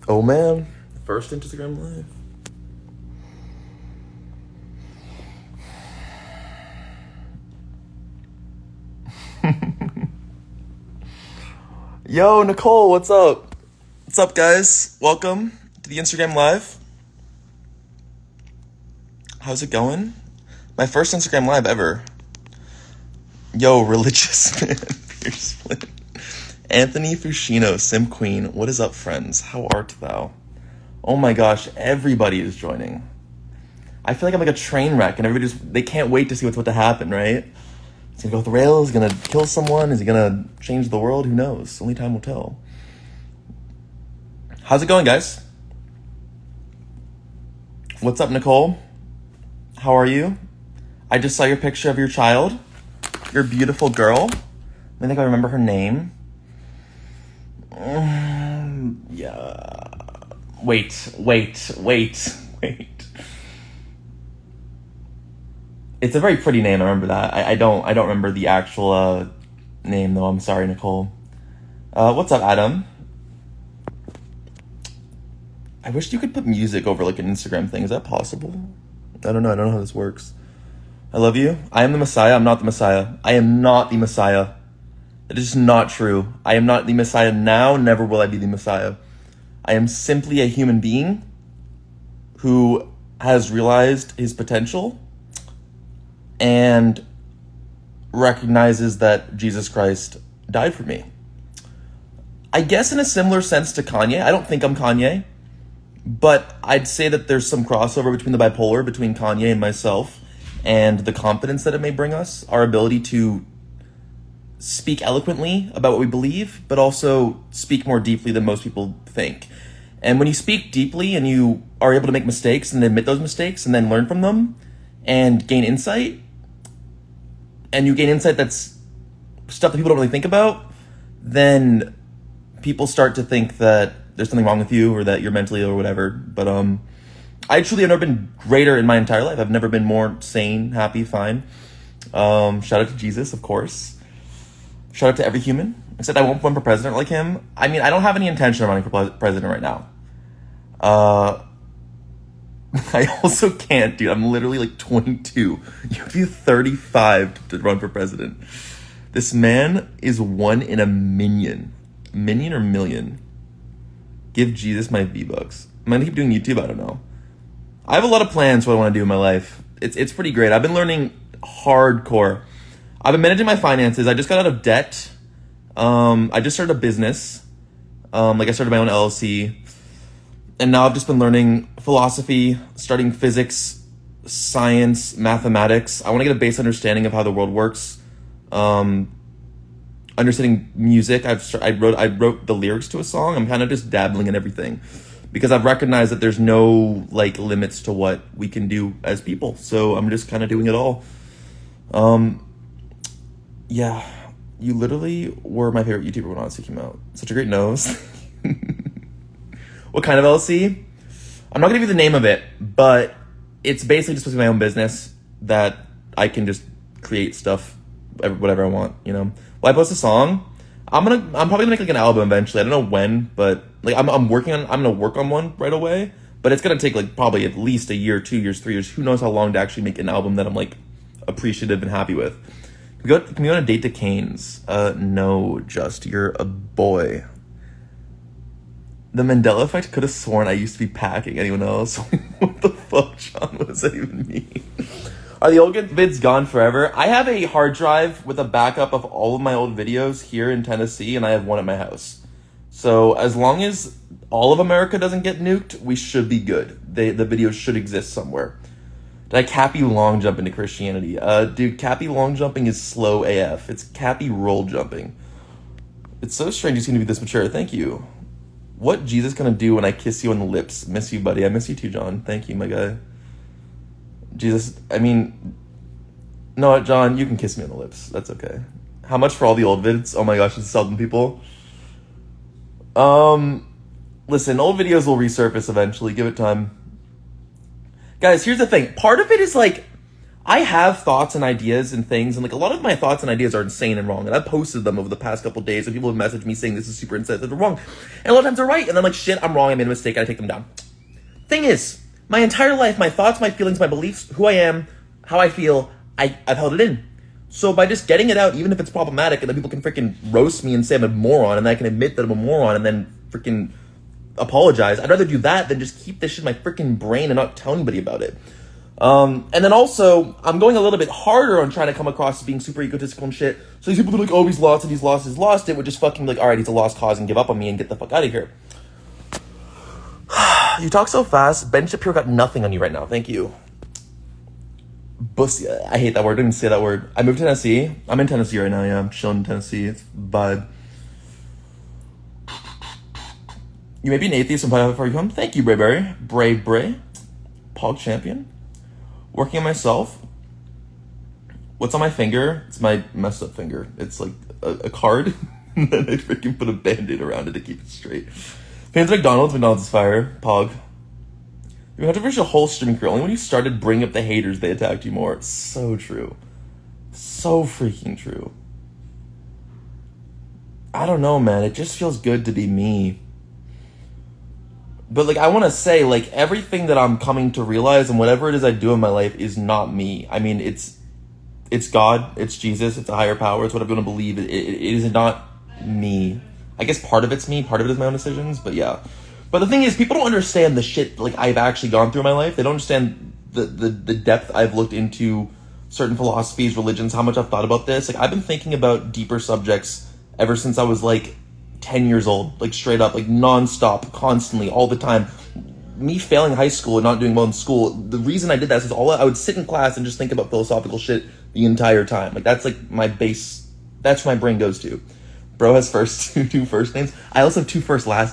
Oh man, first Instagram live. Yo, Nicole, what's up? What's up, guys? Welcome to the Instagram live. How's it going? My first Instagram live ever. Yo, religious man, Pierce Flynn. Anthony Fushino, Sim Queen. What is up, friends? How art thou? Oh my gosh, everybody is joining. I feel like I'm like a train wreck, and they can't wait to see what's about to happen, right? Is he gonna go off the rails? Is he gonna kill someone? Is he gonna change the world? Who knows? Only time will tell. How's it going, guys? What's up, Nicole? How are you? I just saw your picture of your child. Your beautiful girl. I think I remember her name. Yeah. Wait. It's a very pretty name. I remember that. I don't remember the actual name though. I'm sorry, Nicole. What's up, Adam? I wish you could put music over like an Instagram thing. Is that possible? I don't know how this works. I love you. I am the Messiah. I'm not the Messiah. I am not the Messiah. That is just not true. I am not the Messiah now. Never will I be the Messiah. I am simply a human being who has realized his potential and recognizes that Jesus Christ died for me. I guess in a similar sense to Kanye. I don't think I'm Kanye, but I'd say that there's some crossover between the bipolar, between Kanye and myself, and the confidence that it may bring us, our ability to speak eloquently about what we believe, but also speak more deeply than most people think. And when you speak deeply and you are able to make mistakes and admit those mistakes and then learn from them and gain insight, and you gain insight that's stuff that people don't really think about, then people start to think that there's something wrong with you or that you're mentally ill or whatever. But I truly have never been greater in my entire life. I've never been more sane, happy, fine. Shout out to Jesus, of course. Shout out to every human. Except I won't run for president like him. I mean, I don't have any intention of running for president right now. I also can't, dude. I'm literally like 22. You have to be 35 to run for president. This man is one in a million. Minion or million? Give Jesus my V-Bucks. I'm gonna keep doing YouTube, I don't know. I have a lot of plans for what I want to do in my life. It's pretty great. I've been learning hardcore. I've been managing my finances. I just got out of debt. I just started a business. I started my own LLC. And now I've just been learning philosophy, studying physics, science, mathematics. I want to get a base understanding of how the world works. Understanding music. I wrote the lyrics to a song. I'm kind of just dabbling in everything because I've recognized that there's no like limits to what we can do as people. So I'm just kind of doing it all. Yeah, you literally were my favorite YouTuber when Odyssey came out. Such a great nose. What kind of LLC? I'm not gonna give you the name of it, but it's basically just my own business that I can just create stuff, whatever I want, you know? Well, I post a song. I'm probably gonna make like an album eventually. I don't know when, but like I'm gonna work on one right away, but it's gonna take like probably at least a year, 2 years, 3 years. Who knows how long to actually make an album that I'm like appreciative and happy with. Can we go on a date to Cane's? No, just you're a boy. The Mandela effect. Could have sworn I used to be packing. Anyone else? What the fuck, Sean? What does that even mean? Are the old vids gone forever? I have a hard drive with a backup of all of my old videos here in Tennessee, and I have one at my house. So as long as all of America doesn't get nuked, we should be good. The videos should exist somewhere. Did I Cappy long jump into Christianity? Dude, Cappy long jumping is slow AF. It's Cappy roll jumping. It's so strange you seem to be this mature. Thank you. What Jesus gonna do when I kiss you on the lips? Miss you, buddy. I miss you too, John. Thank you, my guy. Jesus, I mean, no, John, you can kiss me on the lips. That's okay. How much for all the old vids? Oh my gosh, it's seldom people. Listen, old videos will resurface eventually. Give it time. Guys, here's the thing. Part of it is like, I have thoughts and ideas and things, and like a lot of my thoughts and ideas are insane and wrong, and I've posted them over the past couple days, and people have messaged me saying this is super insensitive and wrong, and a lot of times they're right, and I'm like, shit, I'm wrong, I made a mistake, and I take them down. Thing is, my entire life, my thoughts, my feelings, my beliefs, who I am, how I feel, I've held it in. So by just getting it out, even if it's problematic, and then people can freaking roast me and say I'm a moron, and I can admit that I'm a moron, and then freaking apologize, I'd rather do that than just keep this shit in my freaking brain and not tell anybody about it. And then also, I'm going a little bit harder on trying to come across as being super egotistical and shit. So these people are like, oh, he's lost it, he's lost it, would just fucking be like, alright, he's a lost cause and give up on me and get the fuck out of here. You talk so fast. Ben Shapiro got nothing on you right now. Thank you. Bussy. I hate that word. I didn't say that word. I moved to Tennessee. I'm in Tennessee right now, yeah. I'm chilling in Tennessee. It's vibe. You may be an atheist and find out before you come. Thank you, Brayberry. Bray. Pog champion. Working on myself. What's on my finger? It's my messed up finger. It's like a card. And then I freaking put a band-aid around it to keep it straight. Fans of McDonald's is fire. Pog. You have to finish a whole streaming career. Only when you started bringing up the haters, they attacked you more. So true. So freaking true. I don't know, man. It just feels good to be me. But, like, I want to say, like, everything that I'm coming to realize and whatever it is I do in my life is not me. I mean, it's God, it's Jesus, it's a higher power, it's what I'm going to believe. It is not me. I guess part of it's me, part of it is my own decisions, but yeah. But the thing is, people don't understand the shit, like, I've actually gone through in my life. They don't understand the depth I've looked into certain philosophies, religions, how much I've thought about this. Like, I've been thinking about deeper subjects ever since I was, like, 10 years old, like straight up, like non-stop, constantly, all the time. Me failing high school and not doing well in school, the reason I did that is I would sit in class and just think about philosophical shit the entire time. Like, that's like my base, that's where my brain goes to. Bro has two first names. I also have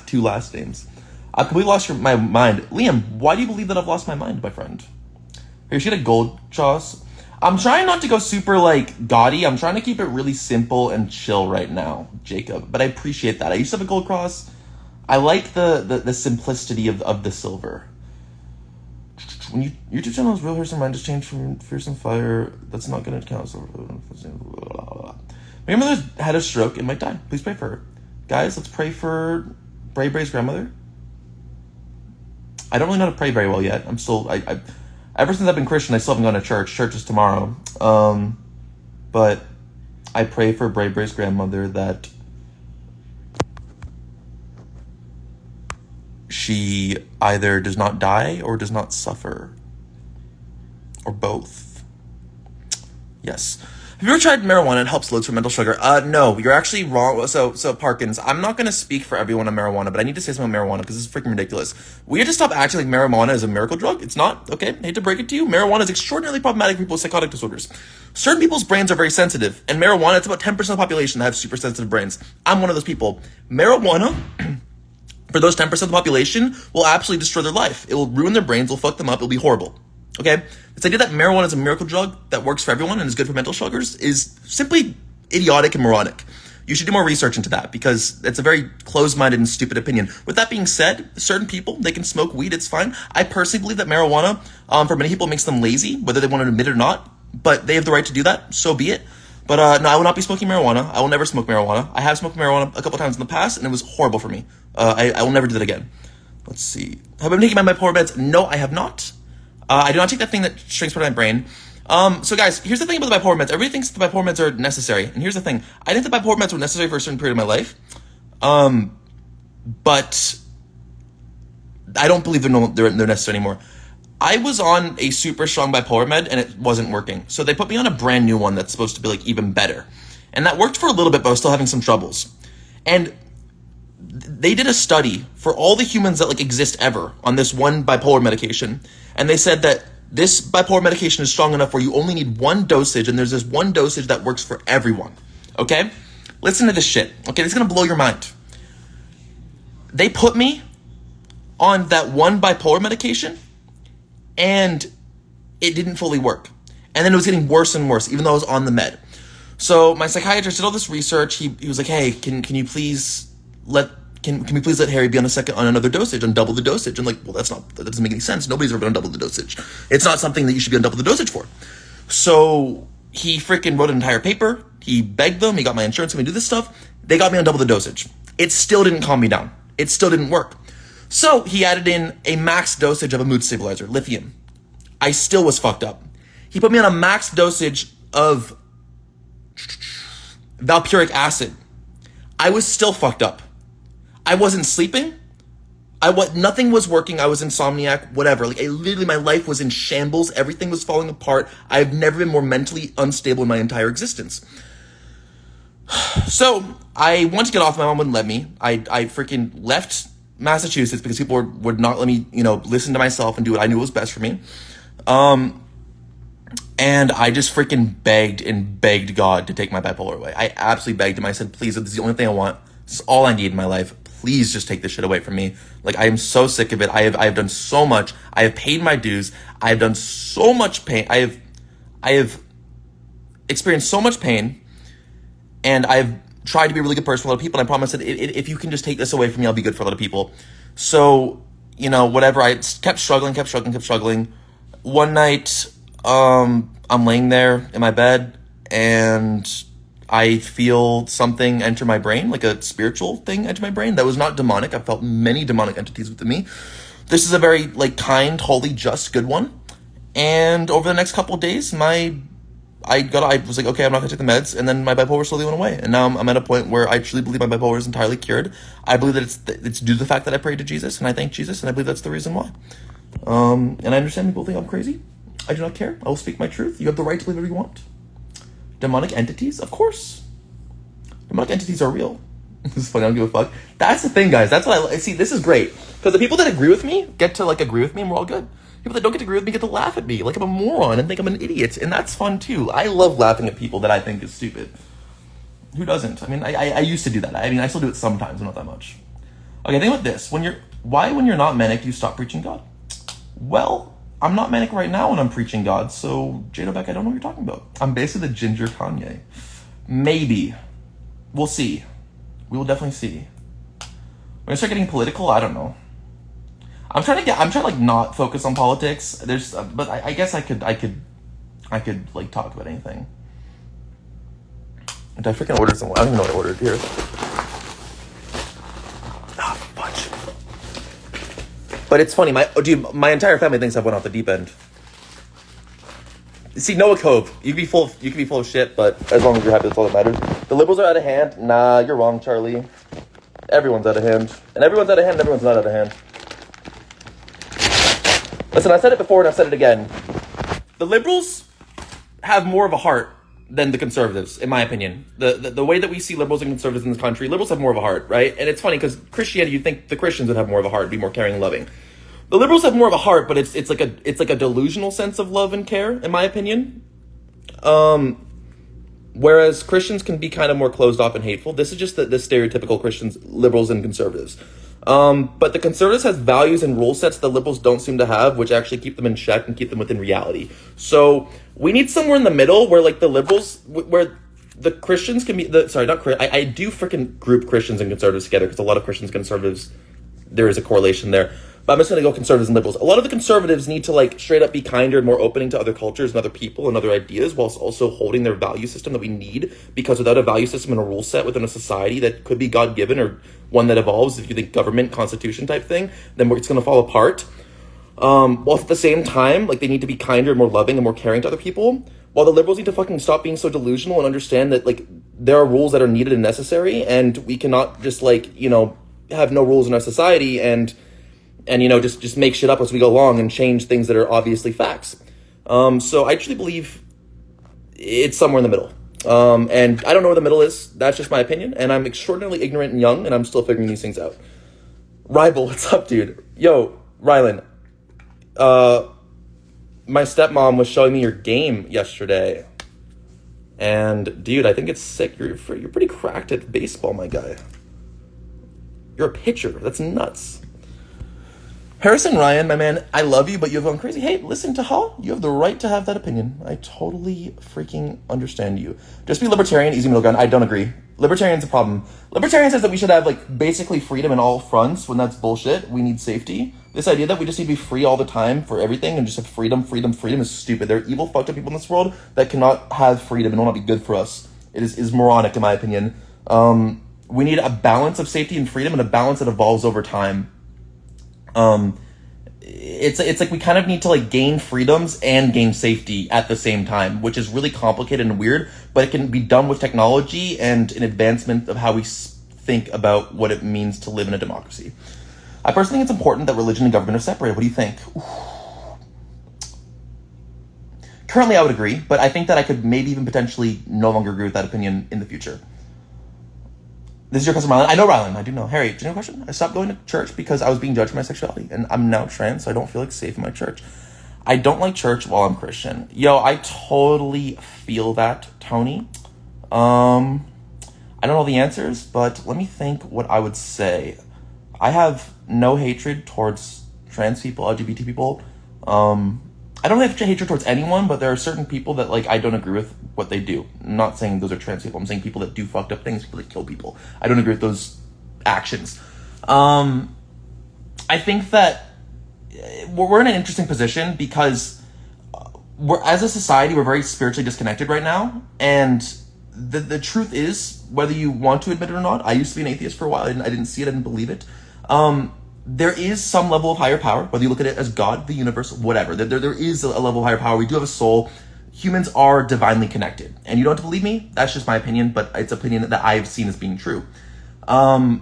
two last names. I've completely lost my mind. Liam, why do you believe that I've lost my mind, my friend? Here, she had a gold choss. I'm trying not to go super, like, gaudy. I'm trying to keep it really simple and chill right now, Jacob. But I appreciate that. I used to have a gold cross. I like the simplicity of the silver. When YouTube channel is real, here's some mind just changed from Fierce and Fire. That's not going to count. My grandmother had a stroke and might die. Please pray for her. Guys, let's pray for Bray's grandmother. I don't really know how to pray very well yet. I'm still... Ever since I've been Christian, I still haven't gone to church. Church is tomorrow. But I pray for Bray's grandmother that she either does not die or does not suffer. Or both. Yes. Have you ever tried marijuana? It helps loads for mental sugar. No, you're actually wrong. So Parkins, I'm not going to speak for everyone on marijuana, but I need to say something about marijuana because this is freaking ridiculous. We have to stop acting like marijuana is a miracle drug. It's not, okay? I hate to break it to you. Marijuana is extraordinarily problematic for people with psychotic disorders. Certain people's brains are very sensitive, and marijuana, it's about 10% of the population that have super sensitive brains. I'm one of those people. Marijuana, for those 10% of the population, will absolutely destroy their life. It will ruin their brains, it'll fuck them up, it'll be horrible. Okay? This idea that marijuana is a miracle drug that works for everyone and is good for mental sugars is simply idiotic and moronic. You should do more research into that because it's a very closed-minded and stupid opinion. With that being said, certain people, they can smoke weed, it's fine. I personally believe that marijuana, for many people, makes them lazy, whether they want to admit it or not, but they have the right to do that, so be it. But no, I will not be smoking marijuana. I will never smoke marijuana. I have smoked marijuana a couple times in the past, and it was horrible for me. I will never do that again. Let's see. Have I been taking my bipolar meds? No, I have not. I do not take that thing that shrinks part of my brain. So guys, here's the thing about the bipolar meds. Everybody thinks the bipolar meds are necessary. And here's the thing. I think the bipolar meds were necessary for a certain period of my life. But I don't believe they're necessary anymore. I was on a super strong bipolar med and it wasn't working. So they put me on a brand new one that's supposed to be like even better. And that worked for a little bit, but I was still having some troubles. And they did a study for all the humans that like exist ever on this one bipolar medication. And they said that this bipolar medication is strong enough where you only need one dosage, and there's this one dosage that works for everyone. Okay? Listen to this shit. Okay, this is gonna blow your mind. They put me on that one bipolar medication, and it didn't fully work. And then it was getting worse and worse, even though I was on the med. So my psychiatrist did all this research. He was like, hey, can you please can we please let Harry be on another dosage, on double the dosage? I'm like, well, that doesn't make any sense. Nobody's ever been on double the dosage. It's not something that you should be on double the dosage for. So he freaking wrote an entire paper. He begged them. He got my insurance company to do this stuff. They got me on double the dosage. It still didn't calm me down. It still didn't work. So he added in a max dosage of a mood stabilizer, lithium. I still was fucked up. He put me on a max dosage of valpuric acid. I was still fucked up. I wasn't sleeping. Nothing was working. I was insomniac, whatever. Like, literally, my life was in shambles. Everything was falling apart. I've never been more mentally unstable in my entire existence. So I wanted to get off. My mom wouldn't let me. I freaking left Massachusetts because people would not let me, listen to myself and do what I knew was best for me. And I just freaking begged God to take my bipolar away. I absolutely begged him. I said, please, this is the only thing I want. This is all I need in my life. Please just take this shit away from me. Like, I am so sick of it. I have done so much. I have paid my dues. I have done so much pain. I have experienced so much pain, and I've tried to be a really good person for a lot of people. And I promised that if you can just take this away from me, I'll be good for a lot of people. So, whatever. I kept struggling. One night, I'm laying there in my bed, and I feel something enter my brain, like a spiritual thing enter my brain that was not demonic. I felt many demonic entities within me. This is a very kind, holy, just, good one. And over the next couple of days, I was like, okay, I'm not gonna take the meds, and then my bipolar slowly went away. And now I'm at a point where I truly believe my bipolar is entirely cured. I believe that it's due to the fact that I prayed to Jesus, and I thank Jesus, and I believe that's the reason why. And I understand people think I'm crazy. I do not care. I will speak my truth. You have the right to believe whatever you want. Demonic entities? Of course. Demonic entities are real. This is funny. I don't give a fuck. That's the thing, guys. That's what I see. This is great. Because the people that agree with me get to, agree with me, and we're all good. People that don't get to agree with me get to laugh at me like I'm a moron and think I'm an idiot. And that's fun, too. I love laughing at people that I think is stupid. Who doesn't? I mean, I used to do that. I mean, I still do it sometimes, but not that much. Okay, think about this. When you're not manic, do you stop preaching God? Well, I'm not manic right now when I'm preaching God, so Jada Beck, I don't know what you're talking about. I'm basically the ginger Kanye. Maybe. We'll see. We will definitely see. When I start getting political, I don't know. I'm trying to not focus on politics. But I guess I could talk about anything. Did I freaking order some? I don't even know what I ordered here. Fudge. But it's funny, my entire family thinks I've went off the deep end. See, Noah Cove, you can be full of shit, but as long as you're happy, that's all that matters. The liberals are out of hand. Nah, you're wrong, Charlie. Everyone's out of hand. And everyone's out of hand, and everyone's not out of hand. Listen, I said it before and I've said it again. The liberals have more of a heart than the conservatives, in my opinion. The way that we see liberals and conservatives in this country, liberals have more of a heart, right? And it's funny because Christianity, you'd think the Christians would have more of a heart, be more caring and loving. The liberals have more of a heart, but it's like a delusional sense of love and care, in my opinion. Whereas Christians can be kind of more closed off and hateful. This is just the stereotypical Christians, liberals and conservatives. But the conservatives has values and rule sets the liberals don't seem to have, which actually keep them in check and keep them within reality. So we need somewhere in the middle where the liberals, where the Christians can be, I do freaking group Christians and conservatives together because a lot of Christians and conservatives, there is a correlation there. But I'm just going to go conservatives and liberals. A lot of the conservatives need to straight up be kinder and more opening to other cultures and other people and other ideas, whilst also holding their value system that we need. Because without a value system and a rule set within a society that could be God-given or one that evolves, if you think government, constitution type thing, then it's going to fall apart. Whilst at the same time, they need to be kinder, more loving, and more caring to other people. While the liberals need to fucking stop being so delusional and understand that there are rules that are needed and necessary, and we cannot just have no rules in our society and just make shit up as we go along and change things that are obviously facts. So I actually believe it's somewhere in the middle. And I don't know where the middle is. That's just my opinion. And I'm extraordinarily ignorant and young, and I'm still figuring these things out. Rybel, what's up, dude? Yo, Rylan. My stepmom was showing me your game yesterday. And, dude, I think it's sick. You're pretty cracked at baseball, my guy. You're a pitcher. That's nuts. Harrison Ryan, my man, I love you, but you've gone crazy. Hey, listen to Hall. You have the right to have that opinion. I totally freaking understand you. Just be libertarian, easy middle ground. I don't agree. Libertarians a problem. Libertarian says that we should have like basically freedom in all fronts when that's bullshit. We need safety. This idea that we just need to be free all the time for everything and just have freedom is stupid. There are evil, fucked up people in this world that cannot have freedom and will not be good for us. It is moronic in my opinion. We need a balance of safety and freedom and a balance that evolves over time. It's like we kind of need to like gain freedoms and gain safety at the same time, which is really complicated and weird, but it can be done with technology and an advancement of how we think about what it means to live in a democracy. I personally think it's important that religion and government are separated. What do you think? Ooh. Currently, I would agree, but I think that I could maybe even potentially no longer agree with that opinion in the future. This is your cousin Rylan. I know Rylan. I do know. Harry, do you know a question? I stopped going to church because I was being judged for my sexuality, and I'm now trans, so I don't feel like safe in my church. I don't like church while I'm Christian. Yo, I totally feel that, Tony. I don't know the answers, but let me think what I would say. I have no hatred towards trans people, LGBT people. I don't have hatred towards anyone, but there are certain people that like I don't agree with what they do. I'm not saying those are trans people. I'm saying people that do fucked up things, people that kill people. I don't agree with those actions. I think that we're in an interesting position because as a society, we're very spiritually disconnected right now. And the truth is, whether you want to admit it or not, I used to be an atheist for a while. I didn't see it. I didn't believe it. There is some level of higher power, whether you look at it as God, the universe, whatever. There is a level of higher power. We do have a soul. Humans are divinely connected. And you don't have to believe me. That's just my opinion, but it's an opinion that I've seen as being true. But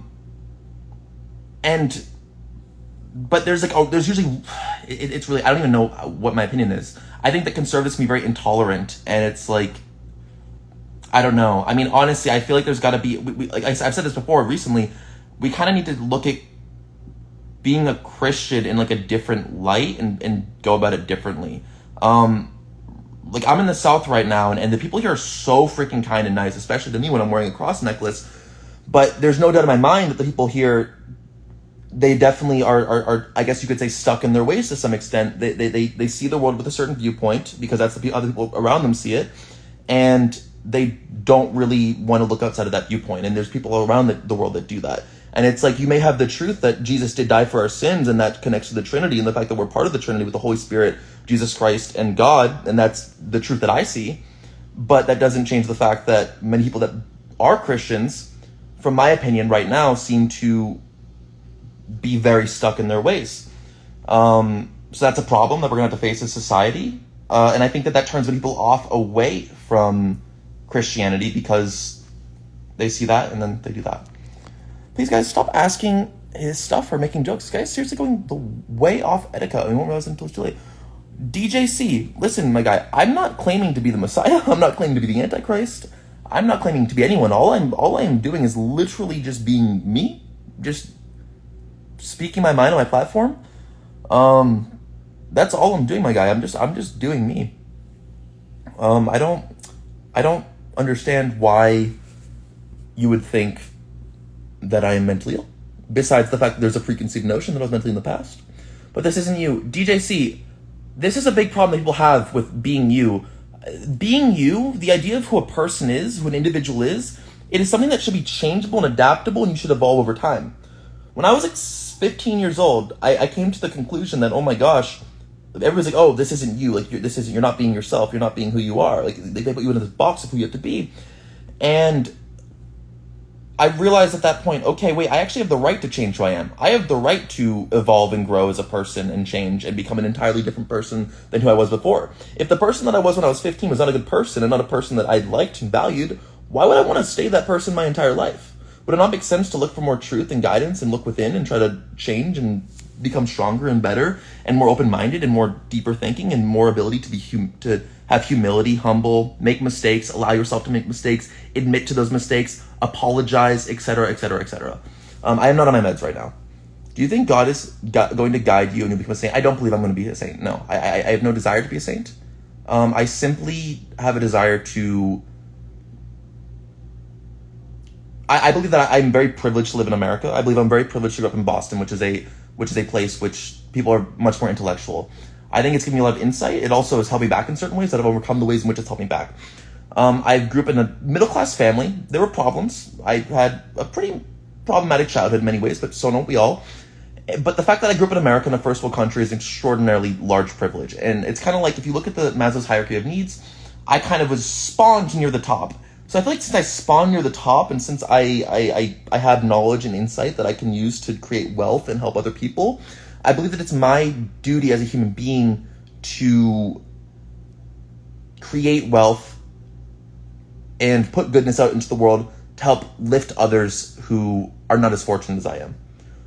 there's like, there's usually, it's really, I don't even know what my opinion is. I think that conservatives can be very intolerant, and it's like, I don't know. I mean, honestly, I feel like there's got to be, like I've said this before recently, we kind of need to look at being a Christian in like a different light and go about it differently. Like I'm in the South right now, and the people here are so freaking kind and nice, especially to me when I'm wearing a cross necklace. But there's no doubt in my mind that the people here, they definitely are I guess you could say, stuck in their ways to some extent. They see the world with a certain viewpoint because that's the other people around them see it, and they don't really want to look outside of that viewpoint. And there's people around the world that do that. And it's like, you may have the truth that Jesus did die for our sins, and that connects to the Trinity and the fact that we're part of the Trinity with the Holy Spirit, Jesus Christ, and God, and that's the truth that I see. But that doesn't change the fact that many people that are Christians, from my opinion right now, seem to be very stuck in their ways. So that's a problem that we're going to have to face as society. And I think that turns people off away from Christianity because they see that and then they do that. Please, guys, stop asking his stuff or making jokes. This guy's seriously going the way off etiquette. We won't realize until it's too late. DJC, listen, my guy, I'm not claiming to be the Messiah. I'm not claiming to be the Antichrist. I'm not claiming to be anyone. All I am doing is literally just being me, just speaking my mind on my platform. That's all I'm doing, my guy. I'm just doing me. I don't understand why you would think that I am mentally ill, besides the fact that there's a preconceived notion that I was mentally in the past. But this isn't you. DJC, this is a big problem that people have with being you. Being you, the idea of who a person is, who an individual is, it is something that should be changeable and adaptable, and you should evolve over time. When I was like 15 years old, I came to the conclusion that, oh my gosh, everybody's like, oh, this isn't you. Like, you're not being yourself. You're not being who you are. Like, they put you into this box of who you have to be. And I realized at that point, okay, wait, I actually have the right to change who I am. I have the right to evolve and grow as a person and change and become an entirely different person than who I was before. If the person that I was when I was 15 was not a good person and not a person that I liked and valued, why would I want to stay that person my entire life? Would it not make sense to look for more truth and guidance and look within and try to change and become stronger and better and more open-minded and more deeper thinking and more ability to be to have humility, humble, make mistakes, allow yourself to make mistakes, admit to those mistakes, apologize, etc., etc., etc. I am not on my meds right now. Do you think God is going to guide you and you become a saint? I don't believe I'm going to be a saint. No, I have no desire to be a saint. I simply have a desire to... I believe that I'm very privileged to live in America. I believe I'm very privileged to grow up in Boston, which is a place which people are much more intellectual. I think it's given me a lot of insight. It also has held me back in certain ways that I've overcome the ways in which it's held me back. I grew up in a middle-class family. There were problems. I had a pretty problematic childhood in many ways, but so don't we all. But the fact that I grew up in America, in a first world country, is an extraordinarily large privilege. And it's kind of like, if you look at the Maslow's hierarchy of needs, I kind of was spawned near the top. So I feel like since I spawned near the top, and since I have knowledge and insight that I can use to create wealth and help other people, I believe that it's my duty as a human being to create wealth and put goodness out into the world to help lift others who are not as fortunate as I am.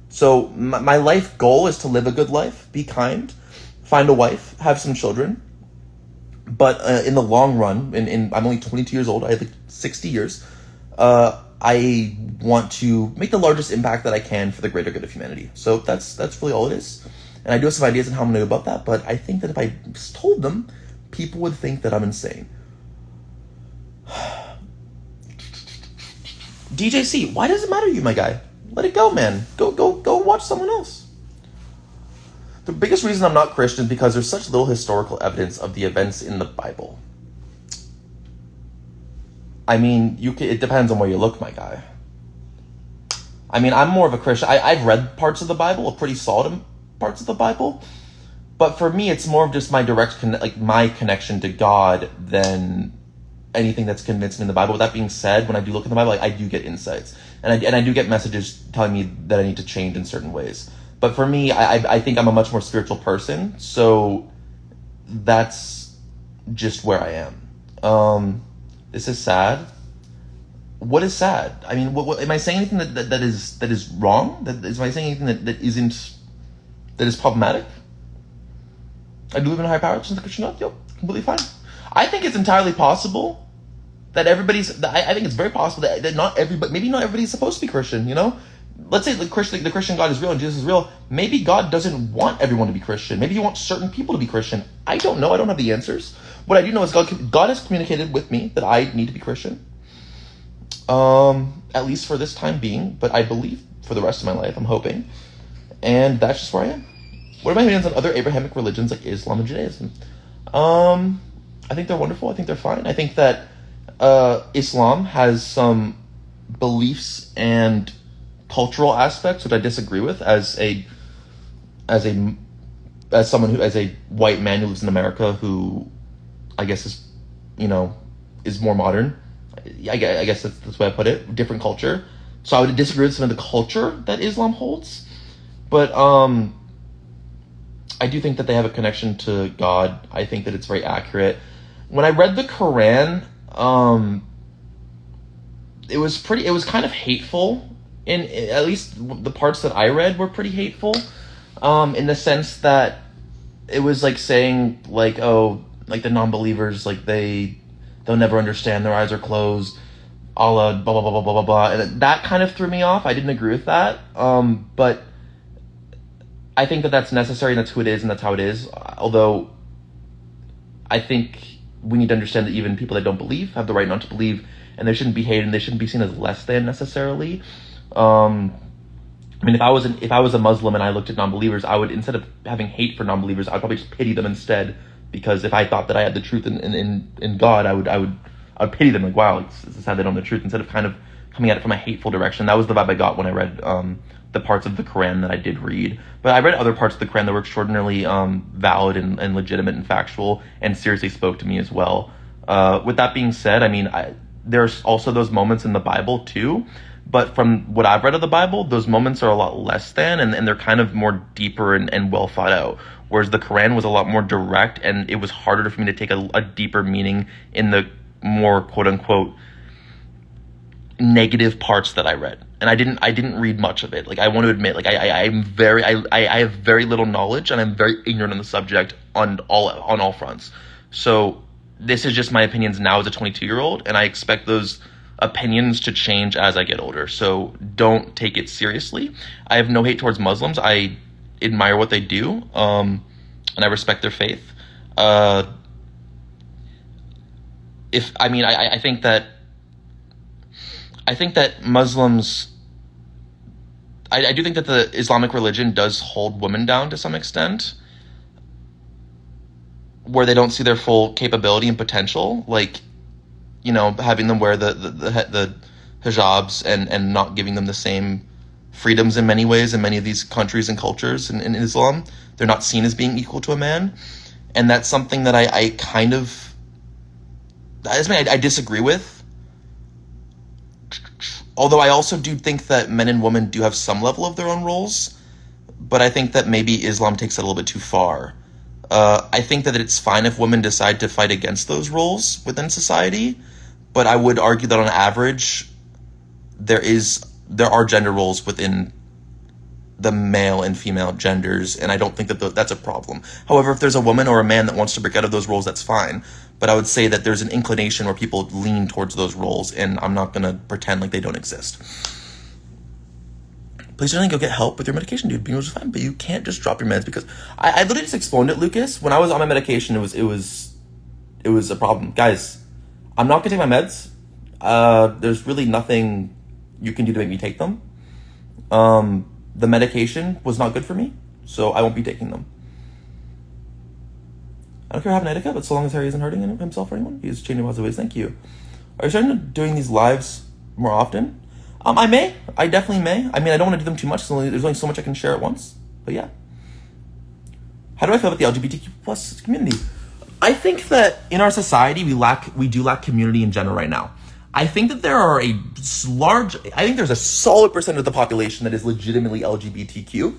So my life goal is to live a good life, be kind, find a wife, have some children. But in the long run, I'm only 22 years old, I have like 60 years, I want to make the largest impact that I can for the greater good of humanity. So that's really all it is. And I do have some ideas on how I'm going to go about that, but I think that if I told them, people would think that I'm insane. DJC, why does it matter to you, my guy? Let it go, man. Go watch someone else. The biggest reason I'm not Christian is because there's such little historical evidence of the events in the Bible. I mean, it depends on where you look, my guy. I mean, I'm more of a Christian. I've read parts of the Bible, pretty solid parts of the Bible. But for me, it's more of just my my connection to God than anything that's convinced me in the Bible. With that being said, when I do look in the Bible, I do get insights. And I do get messages telling me that I need to change in certain ways. But for me, I think I'm a much more spiritual person. So that's just where I am. This is sad. What is sad? I mean, what am I saying anything that is wrong? Am I saying anything that is problematic? I do live in a higher power since the Christian God. Yep, completely fine. I think it's entirely possible that I think it's very possible that not everybody, maybe not everybody's supposed to be Christian, you know? Let's say the Christian God is real and Jesus is real. Maybe God doesn't want everyone to be Christian. Maybe he wants certain people to be Christian. I don't know. I don't have the answers. What I do know is God has communicated with me that I need to be Christian. At least for this time being, but I believe for the rest of my life, I'm hoping. And that's just where I am. What are my opinions on other Abrahamic religions like Islam and Judaism? I think they're wonderful. I think they're fine. I think that Islam has some beliefs and cultural aspects which I disagree with as a white man who lives in America who I guess is more modern. I guess that's the way I put it. Different culture. So I would disagree with some of the culture that Islam holds, but I do think that they have a connection to God. I think that it's very accurate. When I read the Quran, it was kind of hateful. At least the parts that I read were pretty hateful, in the sense that it was like saying like, oh, like the non-believers, like they'll never understand, their eyes are closed, Allah, blah, blah, blah, blah, blah, blah, blah. And that kind of threw me off. I didn't agree with that. But I think that that's necessary, and that's who it is, and that's how it is. Although I think we need to understand that even people that don't believe have the right not to believe, and they shouldn't be hated, and they shouldn't be seen as less than necessarily. I mean, if I was a Muslim and I looked at non-believers, I would, instead of having hate for non-believers, I'd probably just pity them instead. Because if I thought that I had the truth in God, I would pity them. Like, wow, it's sad they don't know the truth. Instead of kind of coming at it from a hateful direction. That was the vibe I got when I read the parts of the Quran that I did read. But I read other parts of the Quran that were extraordinarily valid and legitimate and factual, and seriously spoke to me as well. With that being said, I mean, there's also those moments in the Bible too. But from what I've read of the Bible, those moments are a lot less than, and they're kind of more deeper and well thought out. Whereas the Quran was a lot more direct, and it was harder for me to take a deeper meaning in the more quote unquote negative parts that I read. And I didn't read much of it. Like, I want to admit, like I have very little knowledge, and I'm very ignorant on the subject on all fronts. So this is just my opinions now as a 22-year-old, and I expect those opinions to change as I get older. So don't take it seriously. I have no hate towards Muslims. I admire what they do, and I respect their faith. I think that Muslims, I do think that the Islamic religion does hold women down to some extent, where they don't see their full capability and potential. Like, having them wear the hijabs and not giving them the same freedoms in many ways in many of these countries and cultures in Islam. They're not seen as being equal to a man. And that's something that I disagree with. Although I also do think that men and women do have some level of their own roles, but I think that maybe Islam takes it a little bit too far. I think that it's fine if women decide to fight against those roles within society, but I would argue that on average, there are gender roles within the male and female genders, and I don't think that that's a problem. However, if there's a woman or a man that wants to break out of those roles, that's fine. But I would say that there's an inclination where people lean towards those roles, and I'm not going to pretend like they don't exist. Please don't go get help with your medication, dude. Being was fine, but you can't just drop your meds because I literally just explained it, Lucas. When I was on my medication, it was a problem. Guys, I'm not going to take my meds. There's really nothing you can do to make me take them. The medication was not good for me, so I won't be taking them. I don't care how Etika, but so long as Harry isn't hurting himself or anyone, he's changing positive ways. Thank you. Are you starting to doing these lives more often? I definitely may. I mean, I don't want to do them too much, so there's only so much I can share at once. But yeah. How do I feel about the LGBTQ plus community? I think that in our society, we do lack community in general right now. I think that there's a solid percent of the population that is legitimately LGBTQ.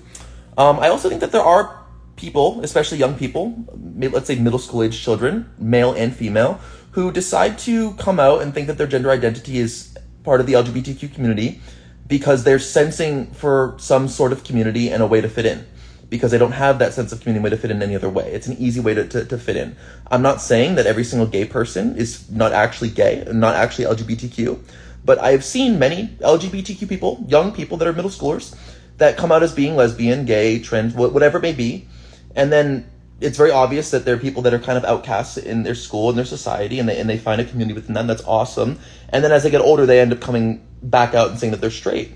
I also think that there are people, especially young people, let's say middle school age children, male and female, who decide to come out and think that their gender identity is part of the LGBTQ community because they're sensing for some sort of community and a way to fit in, because they don't have that sense of community way to fit in any other way. It's an easy way to fit in. I'm not saying that every single gay person is not actually gay and not actually LGBTQ, but I've seen many LGBTQ people, young people that are middle schoolers, that come out as being lesbian, gay, trans, whatever it may be. And then it's very obvious that there are people that are kind of outcasts in their school and their society, and they find a community within them. That's awesome. And then as they get older, they end up coming back out and saying that they're straight.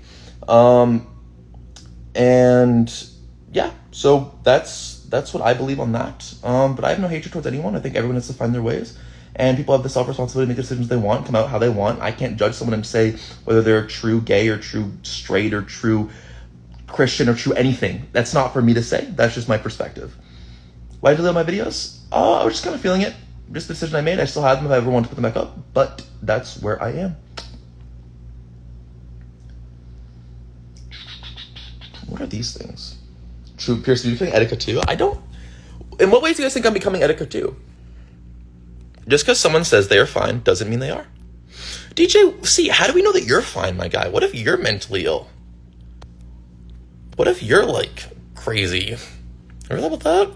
And yeah, so that's what I believe on that. But I have no hatred towards anyone. I think everyone has to find their ways, and people have the self-responsibility to make decisions they want, come out how they want. I can't judge someone and say whether they're true gay or true straight or true Christian or true anything. That's not for me to say. That's just my perspective. Why did I delete my videos? I was just kind of feeling it. Just the decision I made. I still have them if I ever want to put them back up, but that's where I am. What are these things? True, Pierce, are you feeling Etika too? I don't. In what ways do you guys think I'm becoming Etika too? Just because someone says they are fine doesn't mean they are. DJ, see, how do we know that you're fine, my guy? What if you're mentally ill? What if you're, like, crazy? Ever thought about that?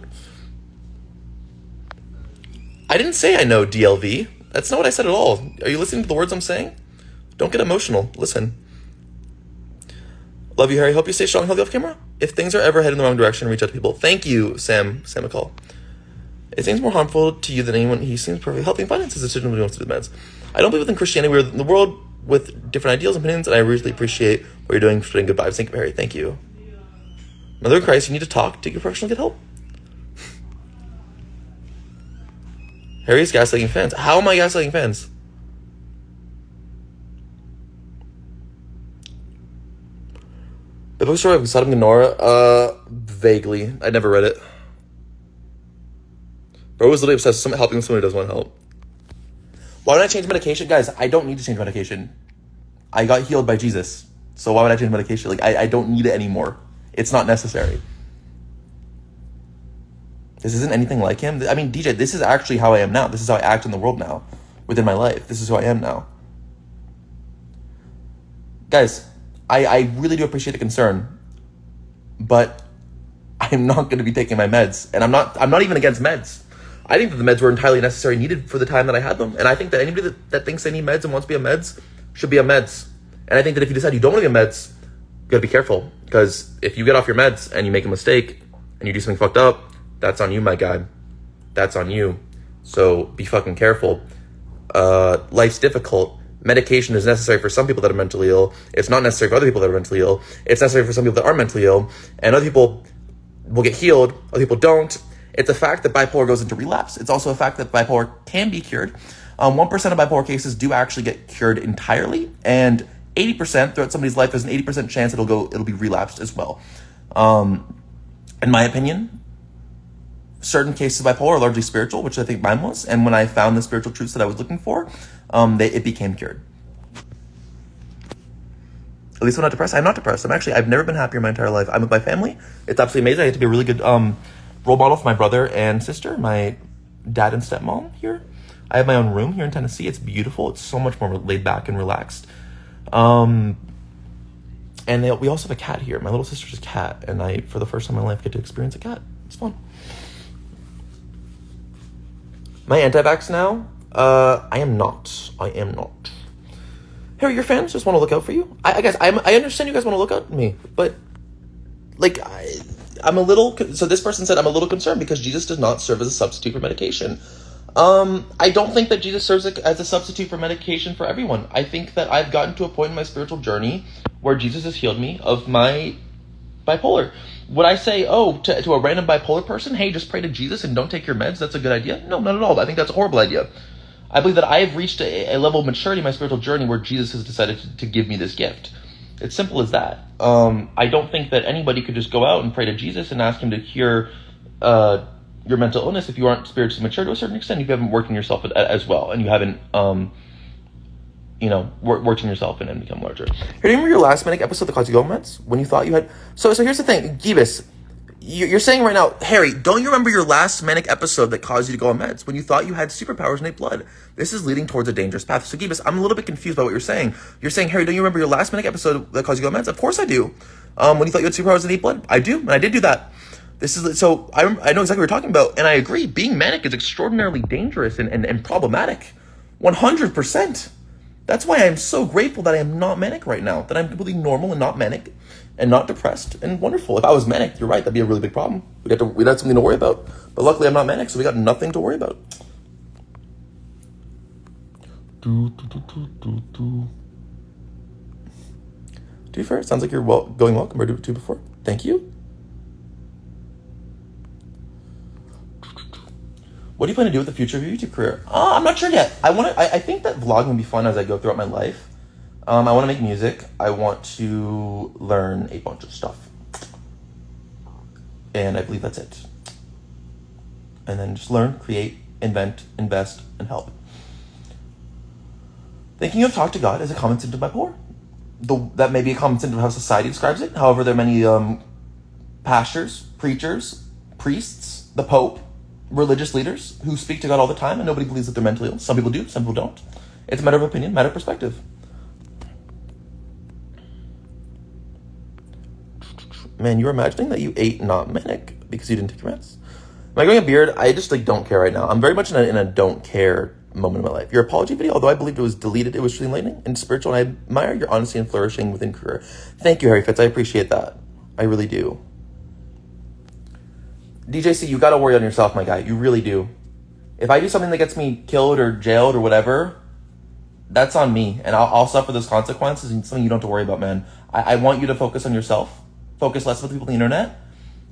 I didn't say I know DLV. That's not what I said at all. Are you listening to the words I'm saying? Don't get emotional. Listen. Love you, Harry. Hope you stay strong and healthy off camera. If things are ever heading in the wrong direction, reach out to people. Thank you, Sam McCall. It seems more harmful to you than anyone. He seems perfectly healthy and finance his decision when he wants to do the meds. I don't believe in Christianity. We're in the world with different ideals and opinions, and I really appreciate what you're doing, spreading good vibes. Thank you, Harry. Thank you. Mother of Christ, you need to talk, take your professional, get help. Harry's gaslighting fans. How am I gaslighting fans? The book story of Sodom and Gomorrah? Vaguely. I never read it. Bro was literally obsessed with helping someone who doesn't want help. Why would I change medication? Guys, I don't need to change medication. I got healed by Jesus. So why would I change medication? Like, I don't need it anymore. It's not necessary. This isn't anything like him. I mean, DJ, this is actually how I am now. This is how I act in the world now, within my life. This is who I am now. Guys, I really do appreciate the concern, but I'm not going to be taking my meds, and I'm not even against meds. I think that the meds were entirely necessary and needed for the time that I had them, and I think that anybody that thinks they need meds and wants to be on meds should be on meds. And I think that if you decide you don't want to be on meds, you gotta be careful, because if you get off your meds and you make a mistake and you do something fucked up, that's on you, my guy. That's on you. So be fucking careful. Life's difficult. Medication is necessary for some people that are mentally ill. It's not necessary for other people that are mentally ill. It's necessary for some people that are mentally ill, and other people will get healed, other people don't. It's a fact that bipolar goes into relapse. It's also a fact that bipolar can be cured. 1% of bipolar cases do actually get cured entirely, and 80% throughout somebody's life, there's an 80% chance it'll be relapsed as well. In my opinion, certain cases of bipolar are largely spiritual, which I think mine was. And when I found the spiritual truths that I was looking for, it became cured. At least I'm not depressed. I'm not depressed. I've never been happier in my entire life. I'm with my family. It's absolutely amazing. I get to be a really good role model for my brother and sister, my dad and stepmom here. I have my own room here in Tennessee. It's beautiful. It's so much more laid back and relaxed. And we also have a cat here. My little sister's a cat, and I, for the first time in my life, get to experience a cat. It's fun. Am I anti-vax now? I am not. Harry, your fans just want to look out for you. I guess I understand you guys want to look out for me, but like I'm a little. So this person said I'm a little concerned because Jesus does not serve as a substitute for medication. I don't think that Jesus serves as a substitute for medication for everyone. I think that I've gotten to a point in my spiritual journey where Jesus has healed me of my bipolar. Would I say, to a random bipolar person, hey, just pray to Jesus and don't take your meds, that's a good idea? No, not at all. I think that's a horrible idea. I believe that I have reached a level of maturity in my spiritual journey where Jesus has decided to give me this gift. It's simple as that. I don't think that anybody could just go out and pray to Jesus and ask him to cure your mental illness if you aren't spiritually mature to a certain extent, if you haven't worked on yourself as well, and you haven't worked on yourself and become larger. Here, do you remember your last manic episode that caused you to go on meds? When you thought you had... So here's the thing, Gibis, you're saying right now, Harry, don't you remember your last manic episode that caused you to go on meds? When you thought you had superpowers in blood. This is leading towards a dangerous path. So Gibis, I'm a little bit confused by what you're saying. You're saying, Harry, don't you remember your last manic episode that caused you to go on meds? Of course I do. When you thought you had superpowers in blood? I do, and I did do that. So I know exactly what you're talking about, and I agree. Being manic is extraordinarily dangerous and problematic. 100%. That's why I'm so grateful that I am not manic right now, that I'm completely normal and not manic and not depressed and wonderful. If I was manic, you're right, that'd be a really big problem. We'd have something to worry about. But luckily I'm not manic, so we got nothing to worry about. To be fair, it sounds like you're going well compared to before. Thank you. What do you plan to do with the future of your YouTube career? I'm not sure yet. I think that vlogging will be fun as I go throughout my life. I want to make music. I want to learn a bunch of stuff. And I believe that's it. And then just learn, create, invent, invest, and help. Thinking of talk to God is a common symptom of bipolar. That may be a common symptom of how society describes it. However, there are many pastors, preachers, priests, the Pope, religious leaders who speak to God all the time, and nobody believes that they're mentally ill. Some people do, some people don't. It's a matter of opinion, matter of perspective. Man, you're imagining that you ate not manic because you didn't take your meds. Am I growing a beard? I just don't care right now. I'm very much in a don't care moment in my life. Your apology video, although I believed it was deleted, it was really enlightening and spiritual, and I admire your honesty and flourishing within career. Thank you, Harry Fitz. I appreciate that. I really do. DJC, you gotta worry on yourself, my guy. You really do. If I do something that gets me killed or jailed or whatever, that's on me, and I'll suffer those consequences, and it's something you don't have to worry about, man. I want you to focus on yourself. Focus less with people on the internet.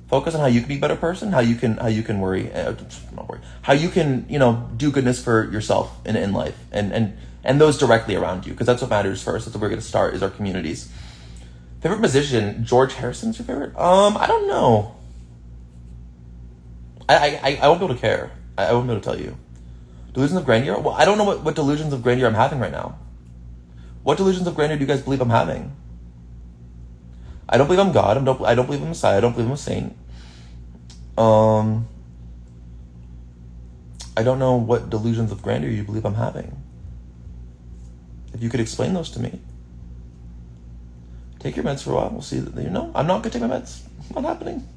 Focus on how you can be a better person, how you can worry, not worry, how you can, do goodness for yourself in life and those directly around you, because that's what matters first. That's where we're going to start, is our communities. Favorite musician, George Harrison's your favorite? I don't know. I won't be able to care. I won't be able to tell you. Delusions of grandeur? Well, I don't know what delusions of grandeur I'm having right now. What delusions of grandeur do you guys believe I'm having? I don't believe I'm God. I don't believe I'm Messiah. I don't believe I'm a saint. I don't know what delusions of grandeur you believe I'm having. If you could explain those to me. Take your meds for a while. We'll see. I'm not going to take my meds. It's not happening.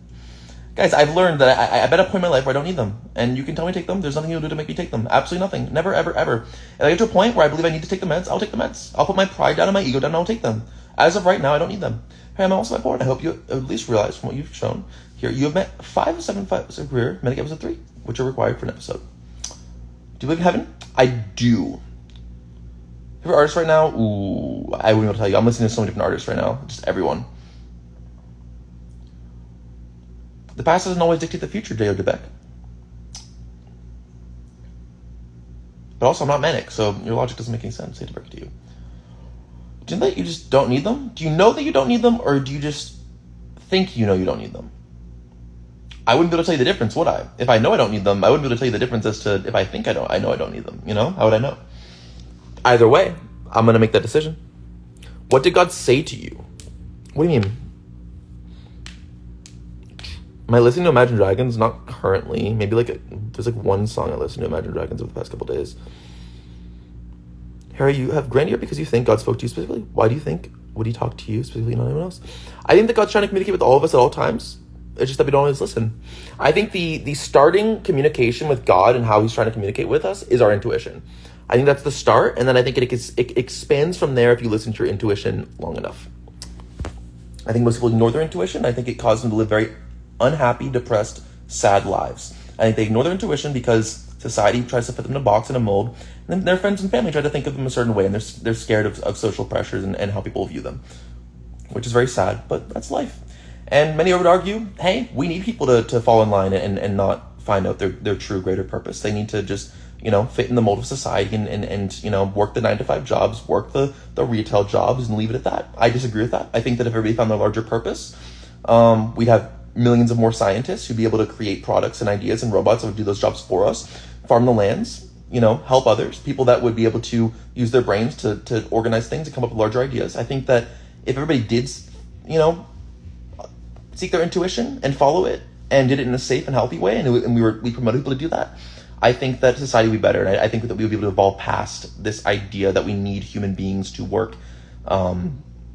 Guys, I've learned that I'm at a point in my life where I don't need them. And you can tell me to take them. There's nothing you'll do to make me take them. Absolutely nothing. Never, ever, ever. If I get to a point where I believe I need to take the meds, I'll take the meds. I'll put my pride down and my ego down and I'll take them. As of right now, I don't need them. Hey, I'm also bipolar. I hope you at least realize from what you've shown here, you have met 5 of 7 fights of career, medic episode 3, which are required for an episode. Do you believe in heaven? I do. Favorite artist right now? Ooh, I wouldn't be able to tell you. I'm listening to so many different artists right now. Just everyone. The past doesn't always dictate the future, J.O. DeBeck. But also, I'm not manic, so your logic doesn't make any sense. I hate to break it to you. Do you think that you just don't need them? Do you know that you don't need them, or do you just think you know you don't need them? I wouldn't be able to tell you the difference, would I? If I know I don't need them, I wouldn't be able to tell you the difference as to if I think I know I don't need them. You know? How would I know? Either way, I'm going to make that decision. What did God say to you? What do you mean? Am I listening to Imagine Dragons? Not currently. Maybe there's one song I listened to Imagine Dragons over the past couple days. Harry, you have grand ear because you think God spoke to you specifically. Why do you think? Would he talk to you specifically, not anyone else? I think that God's trying to communicate with all of us at all times. It's just that we don't always listen. I think the starting communication with God and how he's trying to communicate with us is our intuition. I think that's the start, and then I think it expands from there if you listen to your intuition long enough. I think most people ignore their intuition. I think it causes them to live very unhappy, depressed, sad lives. I think they ignore their intuition because society tries to put them in a box and a mold, and then their friends and family try to think of them a certain way, and they're scared of social pressures and how people view them, which is very sad, but that's life. And many would argue, hey, we need people to fall in line and not find out their true greater purpose. They need to just, fit in the mold of society and work the 9-to-5 jobs, work the retail jobs, and leave it at that. I disagree with that. I think that if everybody found their larger purpose, we'd have millions of more scientists who'd be able to create products and ideas and robots that would do those jobs for us, farm the lands, help others, people that would be able to use their brains to organize things and come up with larger ideas. I think that if everybody did, seek their intuition and follow it and did it in a safe and healthy way, and we promoted people to do that, I think that society would be better. And I think that we would be able to evolve past this idea that we need human beings to work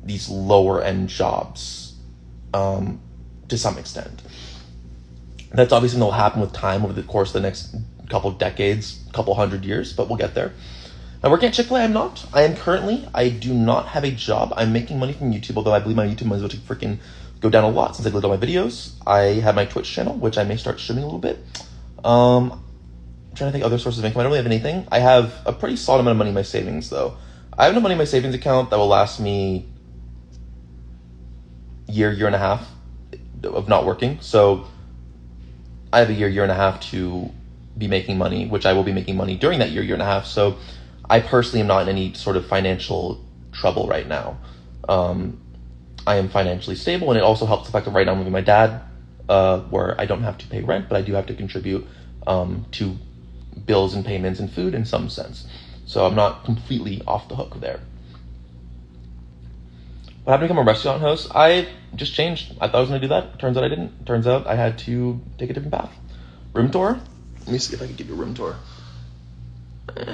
these lower end jobs to some extent. That's obviously what will happen with time over the course of the next couple of decades, couple 100 years, but we'll get there. I'm working at Chick-fil-A. I'm not. I do not have a job. I'm making money from YouTube, although I believe my YouTube money is about to freaking go down a lot since I deleted all my videos. I have my Twitch channel, which I may start streaming a little bit. I'm trying to think other sources of income. I don't really have anything. I have a pretty solid amount of money in my savings, though. I have enough money in my savings account that will last me year and a half of not working. So I have a year and a half to be making money, which I will be making money during that year and a half. So I personally am not in any sort of financial trouble right now. I am financially stable, and it also helps the fact that right now I'm living with my dad, where I don't have to pay rent, but I do have to contribute to bills and payments and food in some sense. So I'm not completely off the hook there. What happened to become a restaurant host? I just changed. I thought I was going to do that. Turns out I didn't. Turns out I had to take a different path. Room tour? Let me see if I can give you a room tour.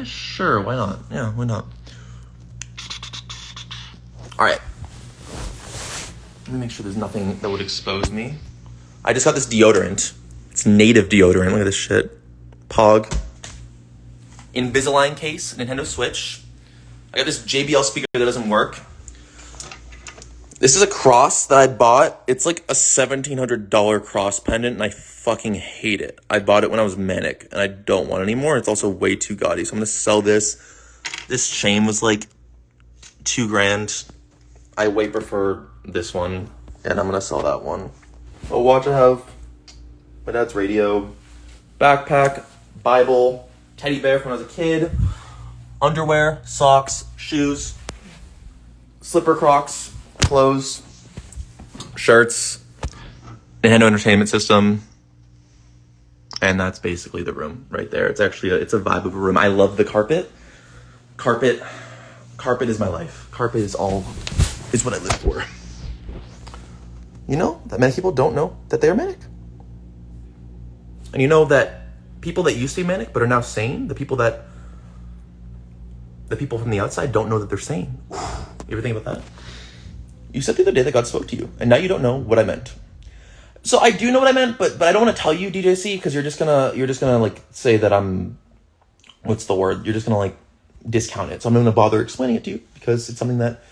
Sure, why not? Yeah, why not? All right. Let me make sure there's nothing that would expose me. I just got this deodorant. It's native deodorant. Look at this shit. Pog. Invisalign case, Nintendo Switch. I got this JBL speaker that doesn't work. This is a cross that I bought. It's like a $1,700 cross pendant, and I fucking hate it. I bought it when I was manic, and I don't want it anymore. It's also way too gaudy, so I'm gonna sell this. This chain was like $2,000. I way prefer this one, and I'm gonna sell that one. A watch I have, my dad's radio, backpack, Bible, teddy bear from when I was a kid, underwear, socks, shoes, slipper Crocs, clothes, shirts, Nintendo Entertainment System, and that's basically the room right there. It's actually it's a vibe of a room. I love the carpet. Carpet is my life. Carpet is what I live for. You know that many people don't know that they are manic, and you know that people that used to be manic but are now sane, the people from the outside don't know that they're sane. You ever think about that? You said the other day that God spoke to you, and now you don't know what I meant. So I do know what I meant, but I don't want to tell you, DJC, because you're just gonna like say that I'm, what's the word? You're just gonna like discount it. So I'm not gonna bother explaining it to you because it's something that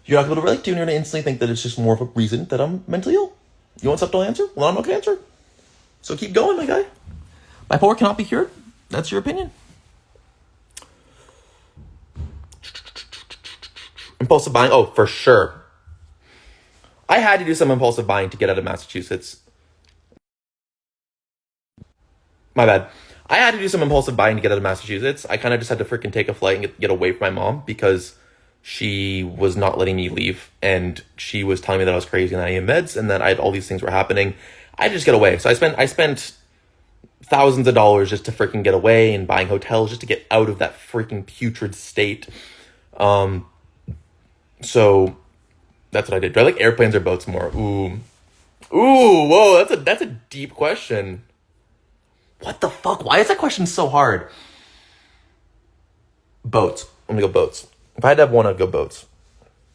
you're not gonna be able to relate to, and you're gonna instantly think that it's just more of a reason that I'm mentally ill. You want subtle answer? Well, I'm not gonna answer. So keep going, my guy. Bipolar cannot be cured. That's your opinion. Impulsive buying? Oh, for sure. I had to do some impulsive buying to get out of Massachusetts. My bad. I had to do some impulsive buying to get out of Massachusetts. I kind of just had to freaking take a flight and get away from my mom because she was not letting me leave. And she was telling me that I was crazy and that I needed meds and that all these things were happening. I had to just get away. So I spent thousands of dollars just to freaking get away and buying hotels just to get out of that freaking putrid state. So that's what I did. Do I like airplanes or boats more? Ooh, whoa, that's a deep question. What the fuck? Why is that question so hard? Boats. I'm gonna go boats. If I had to have one, I'd go boats.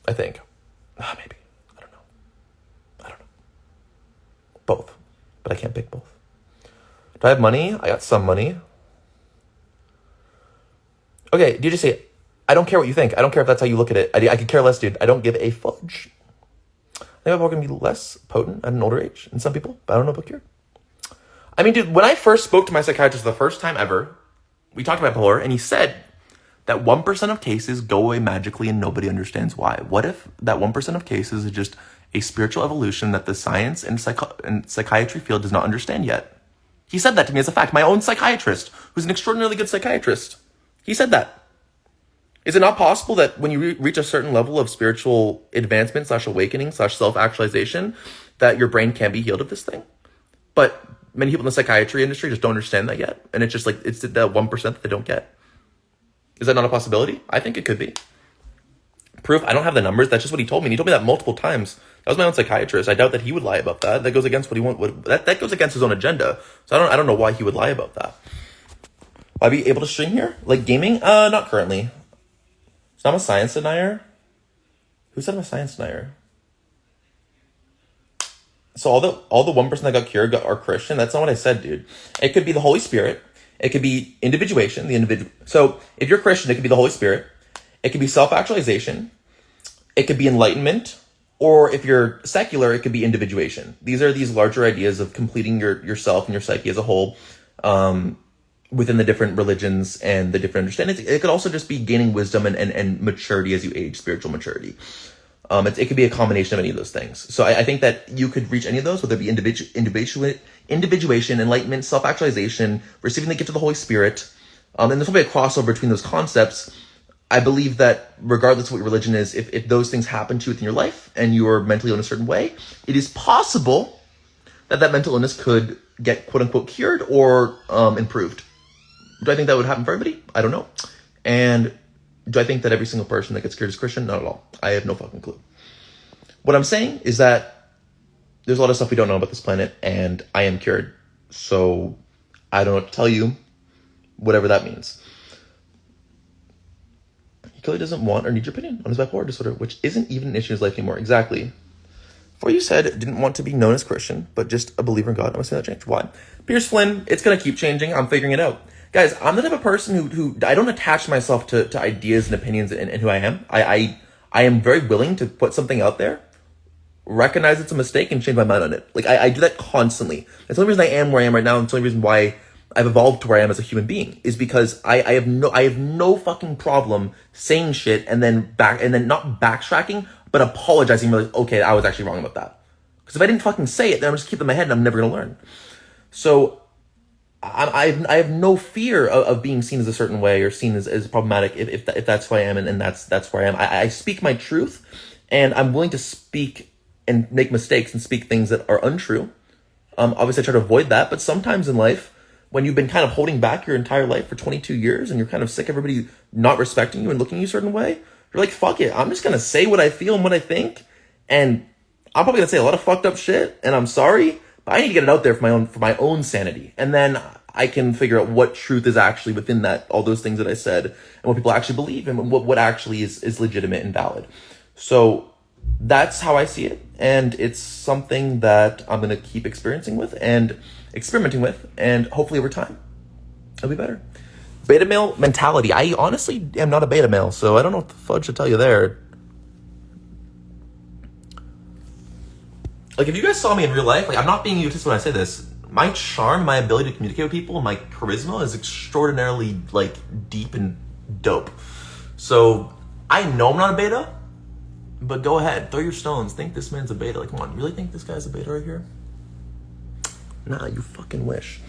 I think. Maybe. I don't know. Both. But I can't pick both. Do I have money? I got some money. Okay, do you just say, I don't care what you think. I don't care if that's how you look at it. I could care less, dude. I don't give a fudge. I think I'm going to be less potent at an older age than some people, but I don't know about cured. I mean, dude, when I first spoke to my psychiatrist the first time ever, we talked about bipolar, and he said that 1% of cases go away magically and nobody understands why. What if that 1% of cases is just a spiritual evolution that the science and psychiatry field does not understand yet? He said that to me as a fact. My own psychiatrist, who's an extraordinarily good psychiatrist, he said that. Is it not possible that when you reach a certain level of spiritual advancement / awakening / self-actualization, that your brain can be healed of this thing? But many people in the psychiatry industry just don't understand that yet. And it's just like, it's the 1% that they don't get. Is that not a possibility? I think it could be. Proof, I don't have the numbers. That's just what he told me. And he told me that multiple times. That was my own psychiatrist. I doubt that he would lie about that. That goes against what he wants. That goes against his own agenda. So I don't know why he would lie about that. Will I be able to stream here? Like gaming? Not currently. So I'm a science denier. Who said I'm a science denier? So all the 1% that got cured are Christian. That's not what I said, dude. It could be the Holy Spirit. It could be individuation, the individual. So if you're Christian, it could be the Holy Spirit. It could be self-actualization. It could be enlightenment. Or if you're secular, it could be individuation. These are these larger ideas of completing yourself and your psyche as a whole within the different religions and the different understandings. It could also just be gaining wisdom and maturity as you age, spiritual maturity. It could be a combination of any of those things. So I think that you could reach any of those, whether it be individuation, enlightenment, self-actualization, receiving the gift of the Holy Spirit. And there's probably a crossover between those concepts. I believe that regardless of what your religion is, if those things happen to you within your life and you are mentally ill in a certain way, it is possible that mental illness could get quote unquote cured or improved. Do I think that would happen for everybody? I don't know. And do I think that every single person that gets cured is Christian? Not at all. I have no fucking clue. What I'm saying is that there's a lot of stuff we don't know about this planet, and I am cured. So I don't know what to tell you, whatever that means. He clearly doesn't want or need your opinion on his bipolar disorder, which isn't even an issue in his life anymore. Exactly. Before you said didn't want to be known as Christian, but just a believer in God. I'm going to say that changed. Why? Pierce Flynn, it's going to keep changing. I'm figuring it out. Guys, I'm the type of person who I don't attach myself to ideas and opinions and who I am. I am very willing to put something out there, recognize it's a mistake, and change my mind on it. Like, I do that constantly. That's the only reason I am where I am right now, and it's the only reason why I've evolved to where I am as a human being, is because I have no fucking problem saying shit and then not backtracking, but apologizing, like, okay, I was actually wrong about that. Because if I didn't fucking say it, then I'm just keep it in my head and I'm never gonna learn. So I have no fear of being seen as a certain way or seen as problematic if that's who I am and that's where I am. I speak my truth, and I'm willing to speak and make mistakes and speak things that are untrue. Obviously I try to avoid that, but sometimes in life, when you've been kind of holding back your entire life for 22 years and you're kind of sick of everybody not respecting you and looking at you a certain way, you're like, fuck it, I'm just gonna say what I feel and what I think, and I'm probably gonna say a lot of fucked up shit, and I'm sorry, but I need to get it out there for my own sanity. And then I can figure out what truth is actually within that, all those things that I said, and what people actually believe, and what actually is legitimate and valid. So that's how I see it, and it's something that I'm gonna keep experiencing with and experimenting with, and hopefully over time it'll be better. Beta male mentality. I honestly am not a beta male, so I don't know what the fudge to tell you there. Like, if you guys saw me in real life, like, I'm not being egotistic when I say this, my charm, my ability to communicate with people, my charisma is extraordinarily, like, deep and dope. So I know I'm not a beta, but go ahead, throw your stones, think this man's a beta. Like, come on, you really think this guy's a beta right here? Nah, you fucking wish.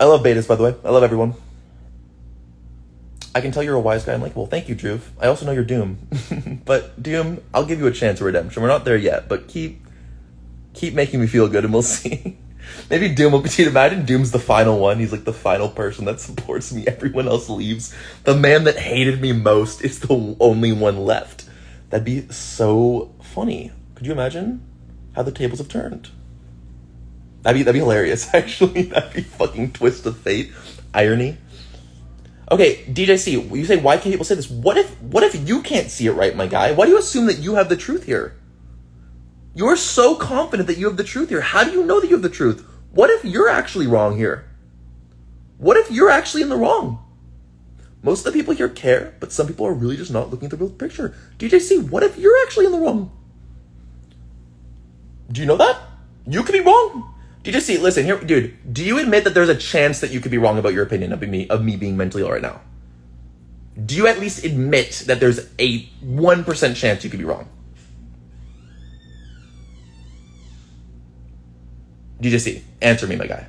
I love betas, by the way. I love everyone. I can tell you're a wise guy. I'm like, well, thank you, Drew. I also know you're Doom. But Doom, I'll give you a chance of redemption. We're not there yet, but keep making me feel good and we'll see. Maybe Doom will be, imagine Doom's the final one. He's like the final person that supports me. Everyone else leaves. The man that hated me most is the only one left. That'd be so funny. Could you imagine how the tables have turned? That'd be hilarious, actually. That'd be fucking twist of fate. Irony. Okay, DJC, you say, why can't people say this? What if you can't see it right, my guy? Why do you assume that you have the truth here? You're so confident that you have the truth here. How do you know that you have the truth? What if you're actually wrong here? What if you're actually in the wrong? Most of the people here care, but some people are really just not looking at the real picture. DJC, what if you're actually in the wrong? Do you know that? You could be wrong. DJC, listen here, dude. Do you admit that there's a chance that you could be wrong about your opinion of me being mentally ill right now? Do you at least admit that there's a 1% chance you could be wrong? DJC, answer me, my guy.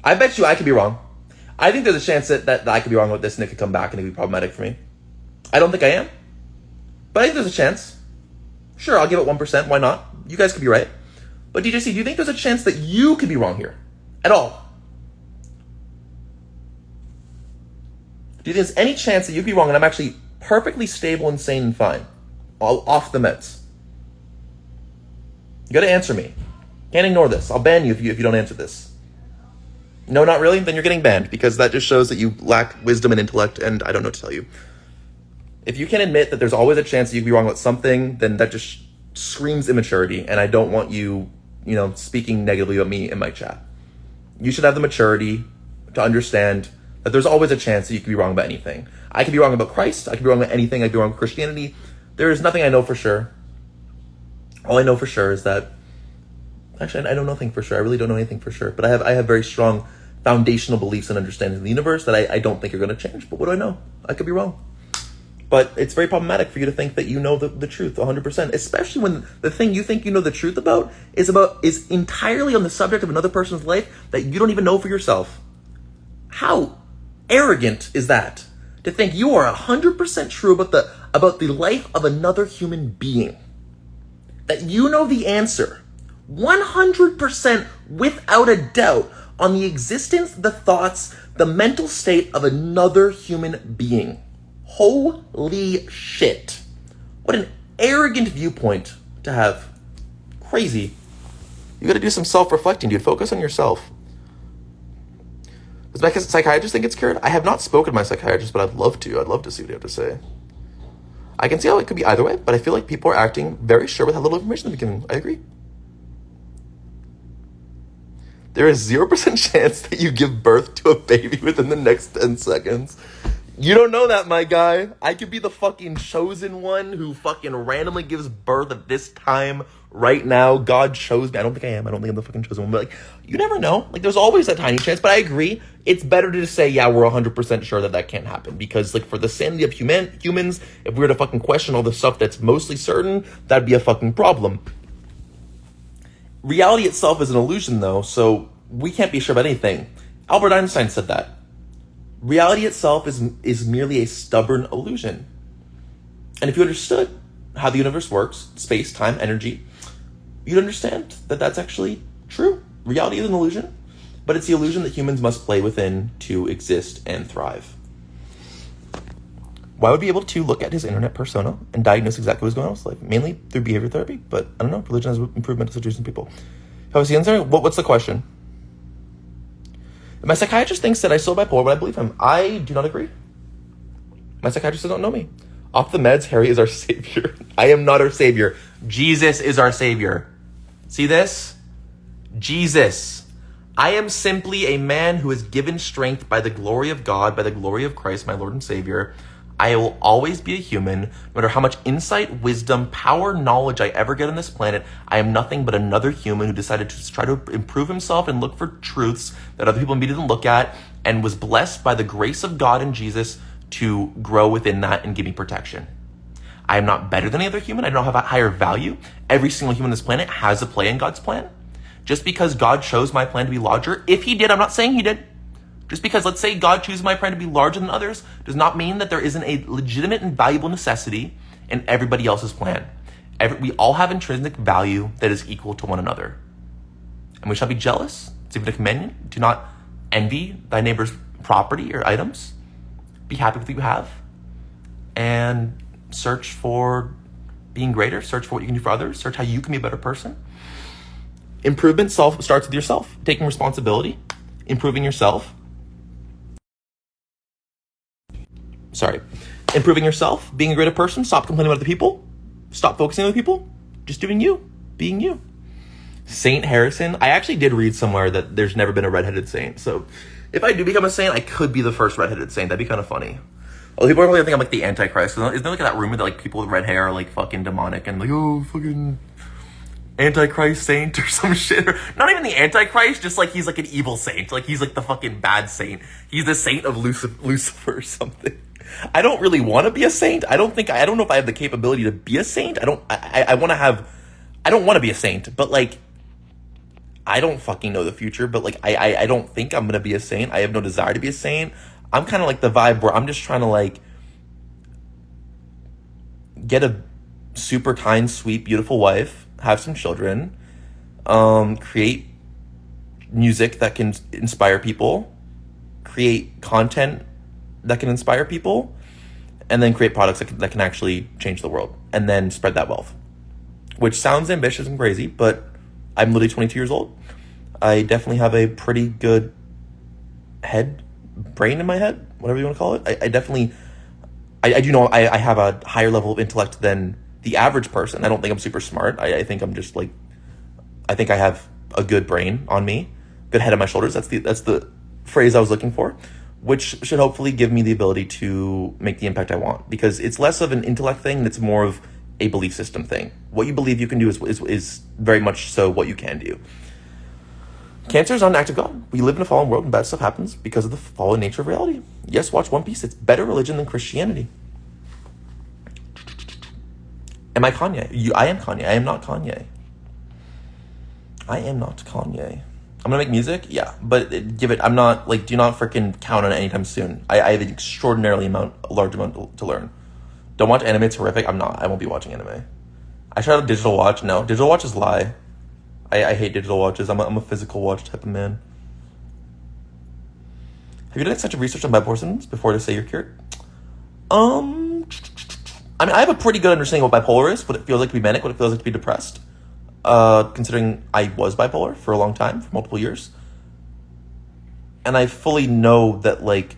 I bet you I could be wrong. I think there's a chance that I could be wrong with this and it could come back and it could be problematic for me. I don't think I am, but I think there's a chance. Sure, I'll give it 1%. Why not? You guys could be right. But DJC, do you think there's a chance that you could be wrong here? At all? Do you think there's any chance that you could be wrong and I'm actually perfectly stable and sane and fine? All off the meds? You gotta answer me. Can't ignore this. I'll ban you if you don't answer this. No, not really? Then you're getting banned because that just shows that you lack wisdom and intellect and I don't know what to tell you. If you can admit that there's always a chance that you could be wrong about something, then that just screams immaturity and I don't want you, speaking negatively about me in my chat. You should have the maturity to understand that there's always a chance that you could be wrong about anything. I could be wrong about Christ. I could be wrong about anything. I could be wrong about Christianity. There is nothing I know for sure. All I know for sure is that, actually, I know nothing for sure. I really don't know anything for sure. But I have very strong foundational beliefs and understandings of the universe that I don't think are going to change. But what do I know? I could be wrong. But it's very problematic for you to think that you know the truth 100%, especially when the thing you think you know the truth about is entirely on the subject of another person's life that you don't even know for yourself. How arrogant is that? To think you are 100% true about the life of another human being. That you know the answer 100% without a doubt on the existence, the thoughts, the mental state of another human being. Holy shit. What an arrogant viewpoint to have. Crazy. You gotta do some self-reflecting, dude. Focus on yourself. Does my psychiatrist think it's cured? I have not spoken to my psychiatrist, but I'd love to. I'd love to see what you have to say. I can see how it could be either way, but I feel like people are acting very sure with how little information they've given. I agree. There is 0% chance that you give birth to a baby within the next 10 seconds. You don't know that, my guy. I could be the fucking chosen one who fucking randomly gives birth at this time right now. God chose me. I don't think I am. I don't think I'm the fucking chosen one. But, you never know. There's always that tiny chance. But I agree. It's better to just say, yeah, we're 100% sure that can't happen. Because, for the sanity of humans, if we were to fucking question all the stuff that's mostly certain, that'd be a fucking problem. Reality itself is an illusion, though, so we can't be sure about anything. Albert Einstein said that. Reality itself is merely a stubborn illusion. And if you understood how the universe works, space, time, energy, you'd understand that that's actually true. Reality is an illusion, but it's the illusion that humans must play within to exist and thrive. Why would we be able to look at his internet persona and diagnose exactly what's going on with his life? Mainly through behavior therapy, but I don't know, religion has improved mental situations in people. How is the answer? What's the question? If my psychiatrist thinks that I still bipolar, would I believe him? I do not agree. My psychiatrist doesn't know me. Off the meds, Harry is our savior. I am not our savior. Jesus is our savior. See this? Jesus. I am simply a man who is given strength by the glory of God, by the glory of Christ, my Lord and Savior. I will always be a human, no matter how much insight, wisdom, power, knowledge I ever get on this planet. I am nothing but another human who decided to try to improve himself and look for truths that other people didn't look at, and was blessed by the grace of God and Jesus to grow within that and give me protection. I am not better than any other human. I don't have a higher value. Every single human on this planet has a play in God's plan. Just because God chose my plan to be larger, if he did, I'm not saying he did. Just because, let's say, God chooses my plan to be larger than others, does not mean that there isn't a legitimate and valuable necessity in everybody else's plan. We all have intrinsic value that is equal to one another. And we shall be jealous. It's even a commandment. Do not envy thy neighbor's property or items. Be happy with what you have. And search for being greater. Search for what you can do for others. Search how you can be a better person. Improvement starts with yourself. Taking responsibility. Improving yourself. Improving yourself. Being a greater person. Stop complaining about other people. Stop focusing on other people. Just doing you. Being you. Saint Harrison. I actually did read somewhere that there's never been a redheaded saint. So if I do become a saint, I could be the first redheaded saint. That'd be kind of funny. Well, people are probably think I'm like the Antichrist. Isn't there like that rumor that like people with red hair are like fucking demonic and like, oh, fucking Antichrist saint or some shit? Or not even the Antichrist, just like he's like an evil saint. Like he's like the fucking bad saint. He's the saint of Lucifer or something. I don't really want to be a saint. I don't know if I have the capability to be a saint. I don't want to be a saint, but like, I don't fucking know the future, but like, I don't think I'm going to be a saint. I have no desire to be a saint. I'm kind of like the vibe where I'm just trying to like get a super kind, sweet, beautiful wife, have some children, create music that can inspire people, create content that can inspire people, and then create products that can actually change the world, and then spread that wealth. Which sounds ambitious and crazy, but I'm literally 22 years old. I definitely have a pretty good brain in my head, whatever you want to call it. I definitely do know I have a higher level of intellect than the average person. I don't think I'm super smart. I think I'm just like, I think I have a good brain on me, good head on my shoulders. That's the phrase I was looking for, which should hopefully give me the ability to make the impact I want, because it's less of an intellect thing and it's more of a belief system thing. What you believe you can do is very much so what you can do. Cancer is not an act of God. We live in a fallen world and bad stuff happens because of the fallen nature of reality. Yes, watch One Piece. It's better religion than Christianity. Am I Kanye? I am Kanye. I am not Kanye. I am not Kanye. I'm gonna make music, yeah, but I'm not like, do not freaking count on it anytime soon. I have an extraordinarily large amount to learn. Don't watch anime, it's horrific. I won't be watching anime. I tried a digital watch. No, digital watches lie. I hate digital watches. I'm a physical watch type of man. Have you done extensive research on bipolar symptoms before to say you're cured? I mean, I have a pretty good understanding of what bipolar is, what it feels like to be manic, what it feels like to be depressed. Considering I was bipolar for a long time, for multiple years. And I fully know that, like,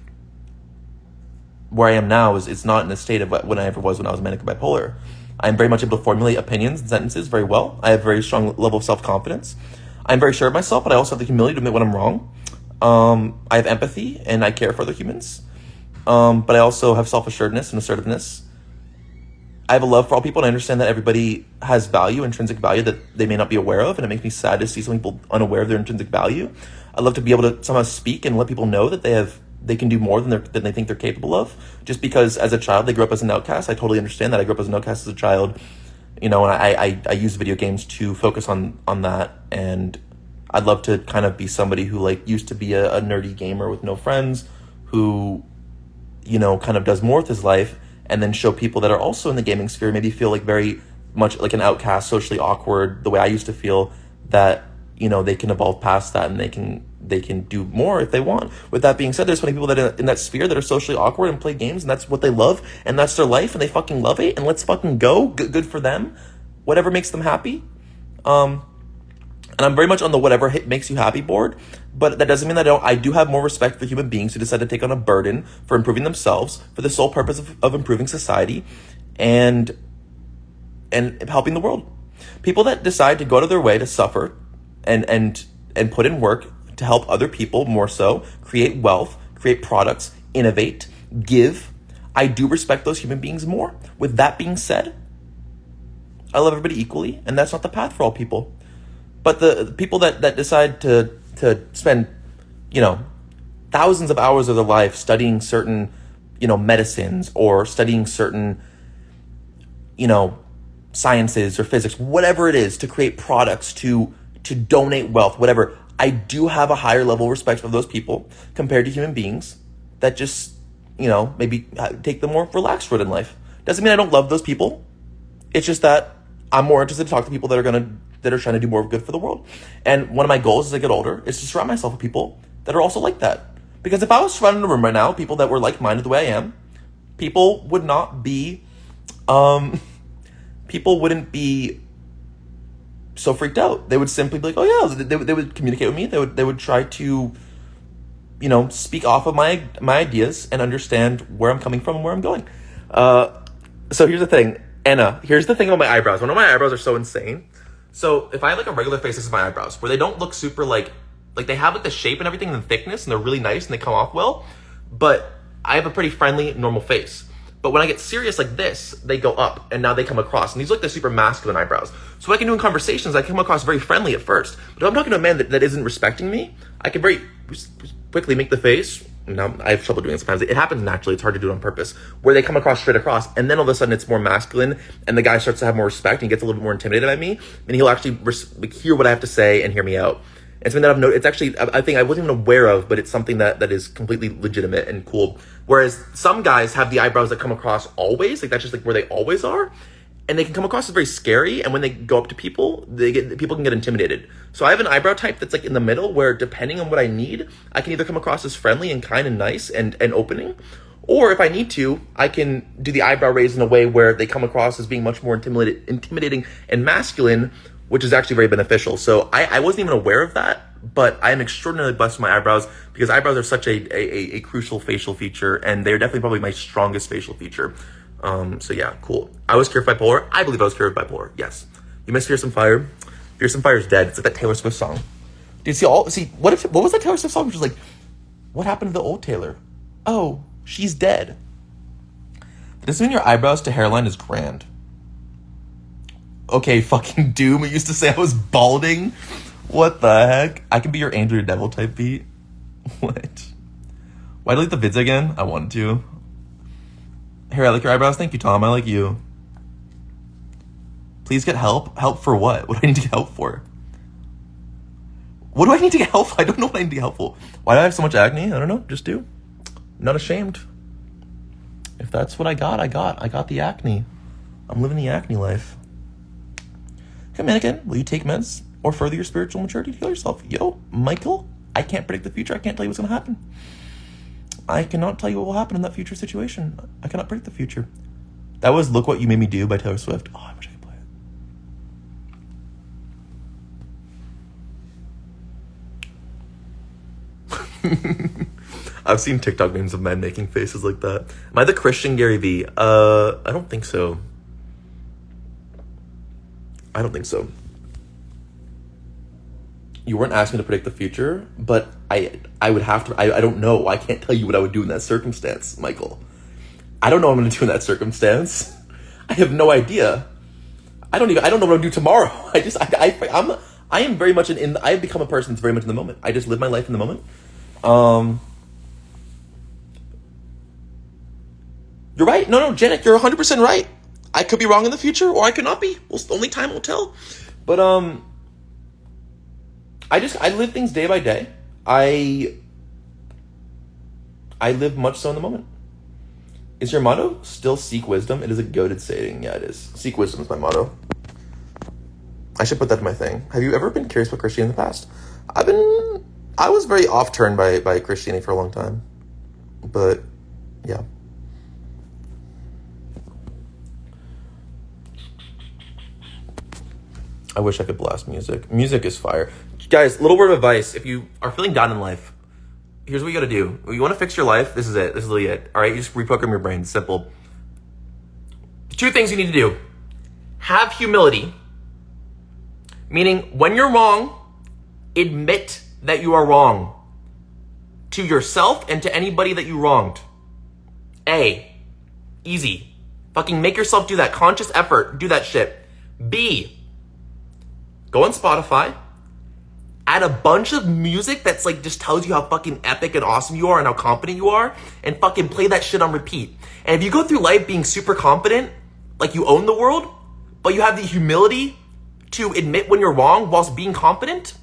where I am now is not in a state of when I ever was when I was manic and bipolar. I'm very much able to formulate opinions and sentences very well. I have a very strong level of self-confidence. I'm very sure of myself, but I also have the humility to admit when I'm wrong. I have empathy, and I care for other humans. But I also have self-assuredness and assertiveness. I have a love for all people, and I understand that everybody has value, intrinsic value, that they may not be aware of, and it makes me sad to see some people unaware of their intrinsic value. I love to be able to somehow speak and let people know that they can do more than they think they're capable of. Just because as a child they grew up as an outcast, I totally understand that. I grew up as an outcast as a child, and I use video games to focus on that. And I'd love to kind of be somebody who like used to be a nerdy gamer with no friends, who kind of does more with his life, and then show people that are also in the gaming sphere, maybe feel like very much like an outcast, socially awkward, the way I used to feel, that they can evolve past that and they can do more if they want. With that being said, there's plenty of people that are in that sphere that are socially awkward and play games, and that's what they love, and that's their life, and they fucking love it, and let's fucking go. Good for them. Whatever makes them happy. And I'm very much on the whatever makes you happy board, but that doesn't mean that I do have more respect for human beings who decide to take on a burden for improving themselves for the sole purpose of improving society and helping the world. People that decide to go out of their way to suffer and put in work to help other people more so, create wealth, create products, innovate, give. I do respect those human beings more. With that being said, I love everybody equally, and that's not the path for all people. But the people that decide to spend, thousands of hours of their life studying certain, medicines, or studying certain, sciences or physics, whatever it is, to create products, to to donate wealth, whatever. I do have a higher level of respect for those people compared to human beings that just, maybe take the more relaxed road in life. Doesn't mean I don't love those people. It's just that I'm more interested to talk to people that are trying to do more good for the world. And one of my goals as I get older is to surround myself with people that are also like that. Because if I was surrounded in a room right now, people that were like-minded the way I am, people wouldn't be so freaked out. They would simply be like, oh yeah, they would communicate with me. They would try to, speak off of my ideas and understand where I'm coming from and where I'm going. So here's the thing, Anna, here's the thing about my eyebrows. One of my eyebrows are so insane. So if I have like a regular face, this is my eyebrows, where they don't look super like they have like the shape and everything and the thickness and they're really nice and they come off well, but I have a pretty friendly, normal face. But when I get serious like this, they go up and now they come across. And these look like the super masculine eyebrows. So what I can do in conversations, I come across very friendly at first. But if I'm talking to a man that isn't respecting me, I can very quickly make the face. Now, I have trouble doing it sometimes. It happens naturally. It's hard to do it on purpose. Where they come across straight across. And then all of a sudden it's more masculine. And the guy starts to have more respect and gets a little bit more intimidated by me. And he'll actually hear what I have to say and hear me out. It's something that I've noticed. It's actually a thing I wasn't even aware of, but it's something that is completely legitimate and cool. Whereas some guys have the eyebrows that come across always, like that's just like where they always are, and they can come across as very scary. And when they go up to people, people can get intimidated. So I have an eyebrow type that's like in the middle, where depending on what I need, I can either come across as friendly and kind and nice and opening, or if I need to, I can do the eyebrow raise in a way where they come across as being much more intimidating and masculine, which is actually very beneficial. So I wasn't even aware of that, but I am extraordinarily blessed with my eyebrows, because eyebrows are such a crucial facial feature, and they're definitely probably my strongest facial feature. So yeah, cool. I was cured of bipolar. I believe I was cured of bipolar. Yes. You miss Fear Some Fire? Fear Some Fire is dead. It's like that Taylor Swift song. Dude, what was that Taylor Swift song? Which was like, what happened to the old Taylor? Oh, she's dead. Doesn't mean your eyebrows to hairline is grand. Okay, fucking Doom. It used to say I was balding. What the heck? I can be your angel or devil type beat. What? Why delete the vids again? I wanted to. Here, I like your eyebrows. Thank you, Tom. I like you. Please get help. Help for what? What do I need to get help for? What do I need to get help for? I don't know what I need to get help for. Why do I have so much acne? I don't know. Just do. I'm not ashamed. If that's what I got, I got the acne. I'm living the acne life. Okay, mannequin, will you take meds or further your spiritual maturity to heal yourself? Yo, Michael, I can't predict the future. I can't tell you what's going to happen. I cannot tell you what will happen in that future situation. I cannot predict the future. That was Look What You Made Me Do by Taylor Swift. Oh, I wish I could play it. I've seen TikTok memes of men making faces like that. Am I the Christian Gary Vee? I don't think so. I don't think so. You weren't asking me to predict the future, but I would have to. I don't know. I can't tell you what I would do in that circumstance, Michael. I don't know what I'm going to do in that circumstance. I have no idea. I don't know what I'm going to do tomorrow. I am very much I have become a person that's very much in the moment. I just live my life in the moment. You're right. No, Janet, you're 100% right. I could be wrong in the future, or I could not be. Well, only time will tell. But I live things day by day. I live much so in the moment. Is your motto still seek wisdom? It is a goated saying. Yeah, it is. Seek wisdom is my motto. I should put that in my thing. Have you ever been curious about Christianity in the past? I was very off-turned by Christianity for a long time. But, yeah. I wish I could blast music. Music is fire. Guys, little word of advice. If you are feeling down in life, here's what you gotta do. You wanna fix your life? This is it. This is literally it. All right, you just reprogram your brain. It's simple. 2 things you need to do. Have humility. Meaning, when you're wrong, admit that you are wrong. To yourself and to anybody that you wronged. A, easy. Fucking make yourself do that. Conscious effort. Do that shit. B, go on Spotify, add a bunch of music that's like just tells you how fucking epic and awesome you are and how confident you are, and fucking play that shit on repeat. And if you go through life being super confident, like you own the world, but you have the humility to admit when you're wrong whilst being confident,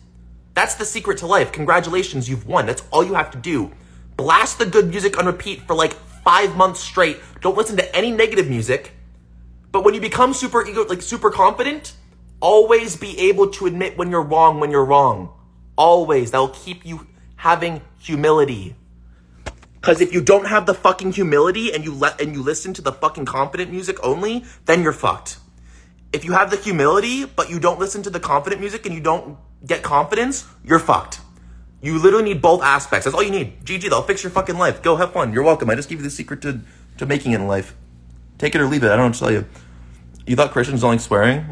that's the secret to life. Congratulations, you've won. That's all you have to do. Blast the good music on repeat for like 5 months straight. Don't listen to any negative music. But when you become super confident, always be able to admit when you're wrong. Always. That'll keep you having humility. Because if you don't have the fucking humility and you listen to the fucking confident music only, then you're fucked. If you have the humility, but you don't listen to the confident music and you don't get confidence, you're fucked. You literally need both aspects. That's all you need. GG, that'll fix your fucking life. Go have fun. You're welcome. I just gave you the secret to making it in life. Take it or leave it. I don't know what to tell you. You thought Christians don't like swearing?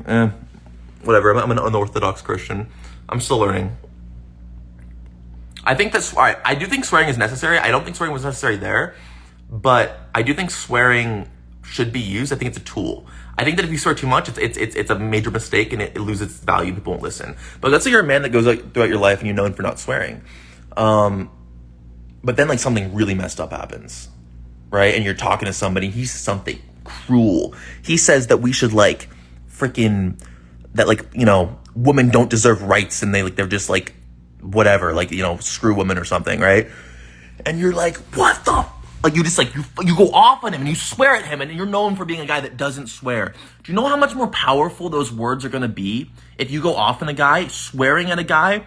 Whatever. I'm an unorthodox Christian. I'm still learning. I think that's all right. I do think swearing is necessary. I don't think swearing was necessary there, but I do think swearing should be used. I think it's a tool. I think that if you swear too much, it's a major mistake and it loses its value. People won't listen. But let's say you're a man that goes throughout your life and you're known for not swearing, but then like something really messed up happens, right? And you're talking to somebody. He says something cruel. He says that we should like freaking that like women don't deserve rights and they're just like whatever, like screw women or something, right? And you're like, what the? Like you just like you go off on him and you swear at him and you're known for being a guy that doesn't swear. Do you know how much more powerful those words are gonna be if you go off on a guy, swearing at a guy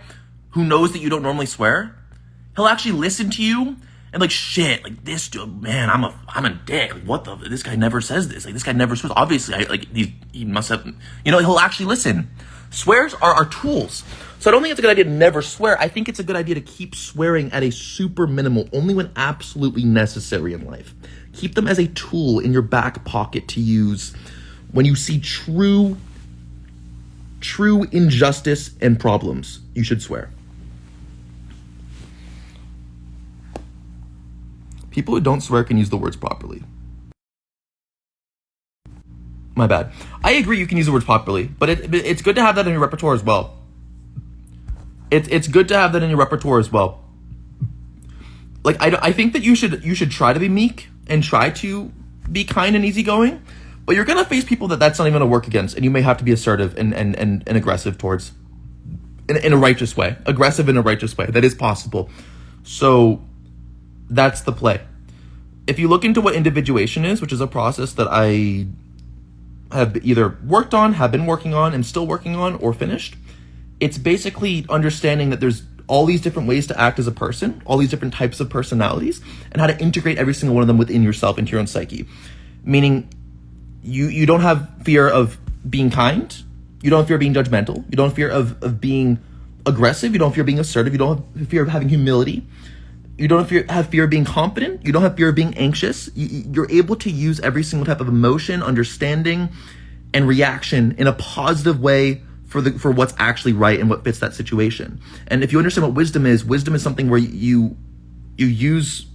who knows that you don't normally swear? He'll actually listen to you and like, shit, like this dude, man, I'm a dick. Like what the? This guy never says this. Like this guy never swears. Obviously, he must have. He'll actually listen. Swears are tools. So I don't think it's a good idea to never swear. I think it's a good idea to keep swearing at a super minimal, only when absolutely necessary in life. Keep them as a tool in your back pocket to use when you see true injustice and problems. You should swear. People who don't swear can use the words properly. My bad. I agree you can use the words properly, but it's good to have that in your repertoire as well. It's good to have that in your repertoire as well. Like I think that you should try to be meek and try to be kind and easygoing, but you're gonna face people that's not even gonna work against, and you may have to be assertive and aggressive towards in a righteous way. Aggressive in a righteous way. That is possible. So that's the play. If you look into what individuation is, which is a process that I have either worked on, have been working on, and still working on, or finished, it's basically understanding that there's all these different ways to act as a person, all these different types of personalities, and how to integrate every single one of them within yourself, into your own psyche. Meaning, you don't have fear of being kind, you don't have fear of being judgmental, you don't have fear of being aggressive, you don't have fear of being assertive, you don't have fear of having humility, you don't have fear of being confident, you don't have fear of being anxious. You're able to use every single type of emotion, understanding, and reaction in a positive way for what's actually right and what fits that situation. And if you understand what wisdom is something where you use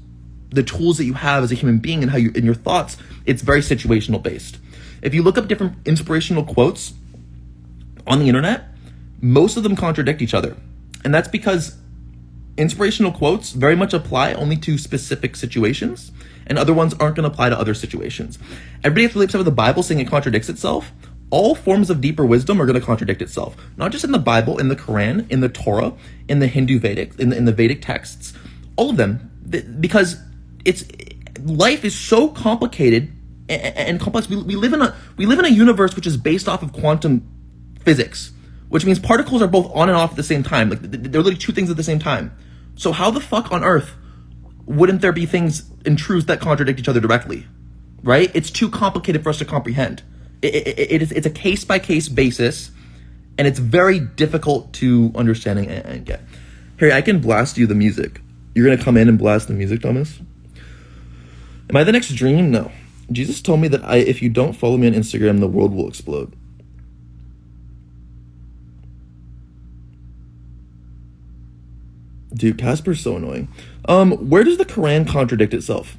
the tools that you have as a human being and how in your thoughts, it's very situational based. If you look up different inspirational quotes on the internet, most of them contradict each other. And that's because inspirational quotes very much apply only to specific situations, and other ones aren't going to apply to other situations. Everybody has to live with the Bible saying it contradicts itself. All forms of deeper wisdom are going to contradict itself, not just in the Bible, in the Quran, in the Torah, in the Hindu Vedic, in the Vedic texts, all of them, because life is so complicated and complex. We live in a universe which is based off of quantum physics, which means particles are both on and off at the same time. Like they're literally two things at the same time. So how the fuck on earth wouldn't there be things and truths that contradict each other directly, right? It's too complicated for us to comprehend. It's a case-by-case basis, and it's very difficult to understand and get. Harry, I can blast you the music. You're going to come in and blast the music, Thomas? Am I the next dream? No. Jesus told me that if you don't follow me on Instagram, the world will explode. Dude, Casper's so annoying. Where does the Quran contradict itself?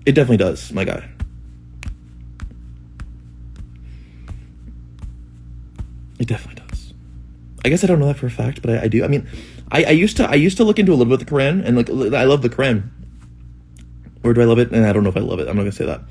It definitely does, my guy. It definitely does. I guess I don't know that for a fact, but I do. I mean, I used to look into a little bit of the Quran, and like I love the Quran. Or do I love it? And I don't know if I love it. I'm not gonna say that.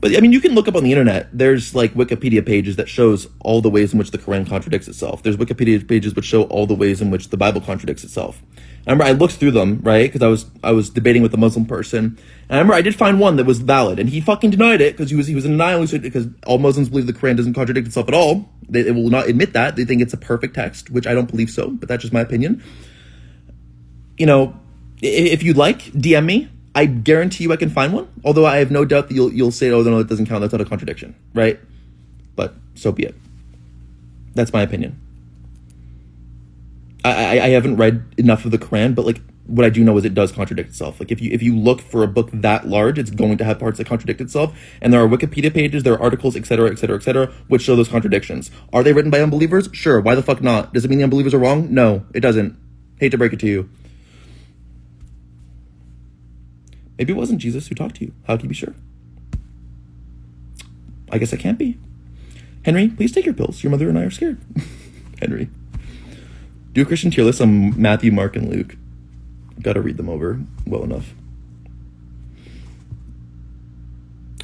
But I mean, you can look up on the internet. There's like Wikipedia pages that shows all the ways in which the Quran contradicts itself. There's Wikipedia pages which show all the ways in which the Bible contradicts itself. I remember I looked through them, right? Because I was debating with a Muslim person, and I remember I did find one that was valid, and he fucking denied it because he was in denial. He said because all Muslims believe the Quran doesn't contradict itself at all. They will not admit that. They think it's a perfect text, which I don't believe so, but that's just my opinion. You know, if you'd like, DM me. I guarantee you I can find one. Although I have no doubt that you'll say, oh, no, that doesn't count. That's not a contradiction, right? But so be it. That's my opinion. I haven't read enough of the Quran, but like what I do know is it does contradict itself. Like if you look for a book that large, it's going to have parts that contradict itself. And there are Wikipedia pages, there are articles, etc., etc., etc., which show those contradictions. Are they written by unbelievers? Sure. Why the fuck not? Does it mean the unbelievers are wrong? No, it doesn't. Hate to break it to you. Maybe it wasn't Jesus who talked to you. How can you be sure? I guess I can't be. Henry, please take your pills. Your mother and I are scared. Henry. Do a Christian tier list on Matthew, Mark, and Luke. Got to read them over well enough.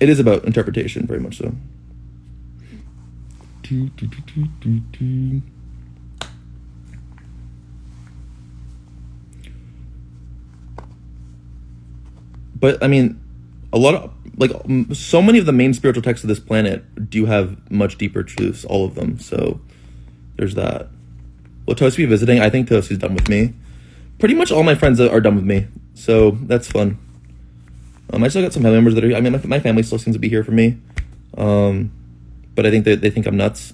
It is about interpretation, very much so. But I mean, a lot of like so many of the main spiritual texts of this planet do have much deeper truths, all of them. So there's that. Will Toast be visiting? I think Toast is done with me. Pretty much all my friends are done with me, so that's fun. I still got some family members that are. I mean, my family still seems to be here for me, but I think they think I'm nuts.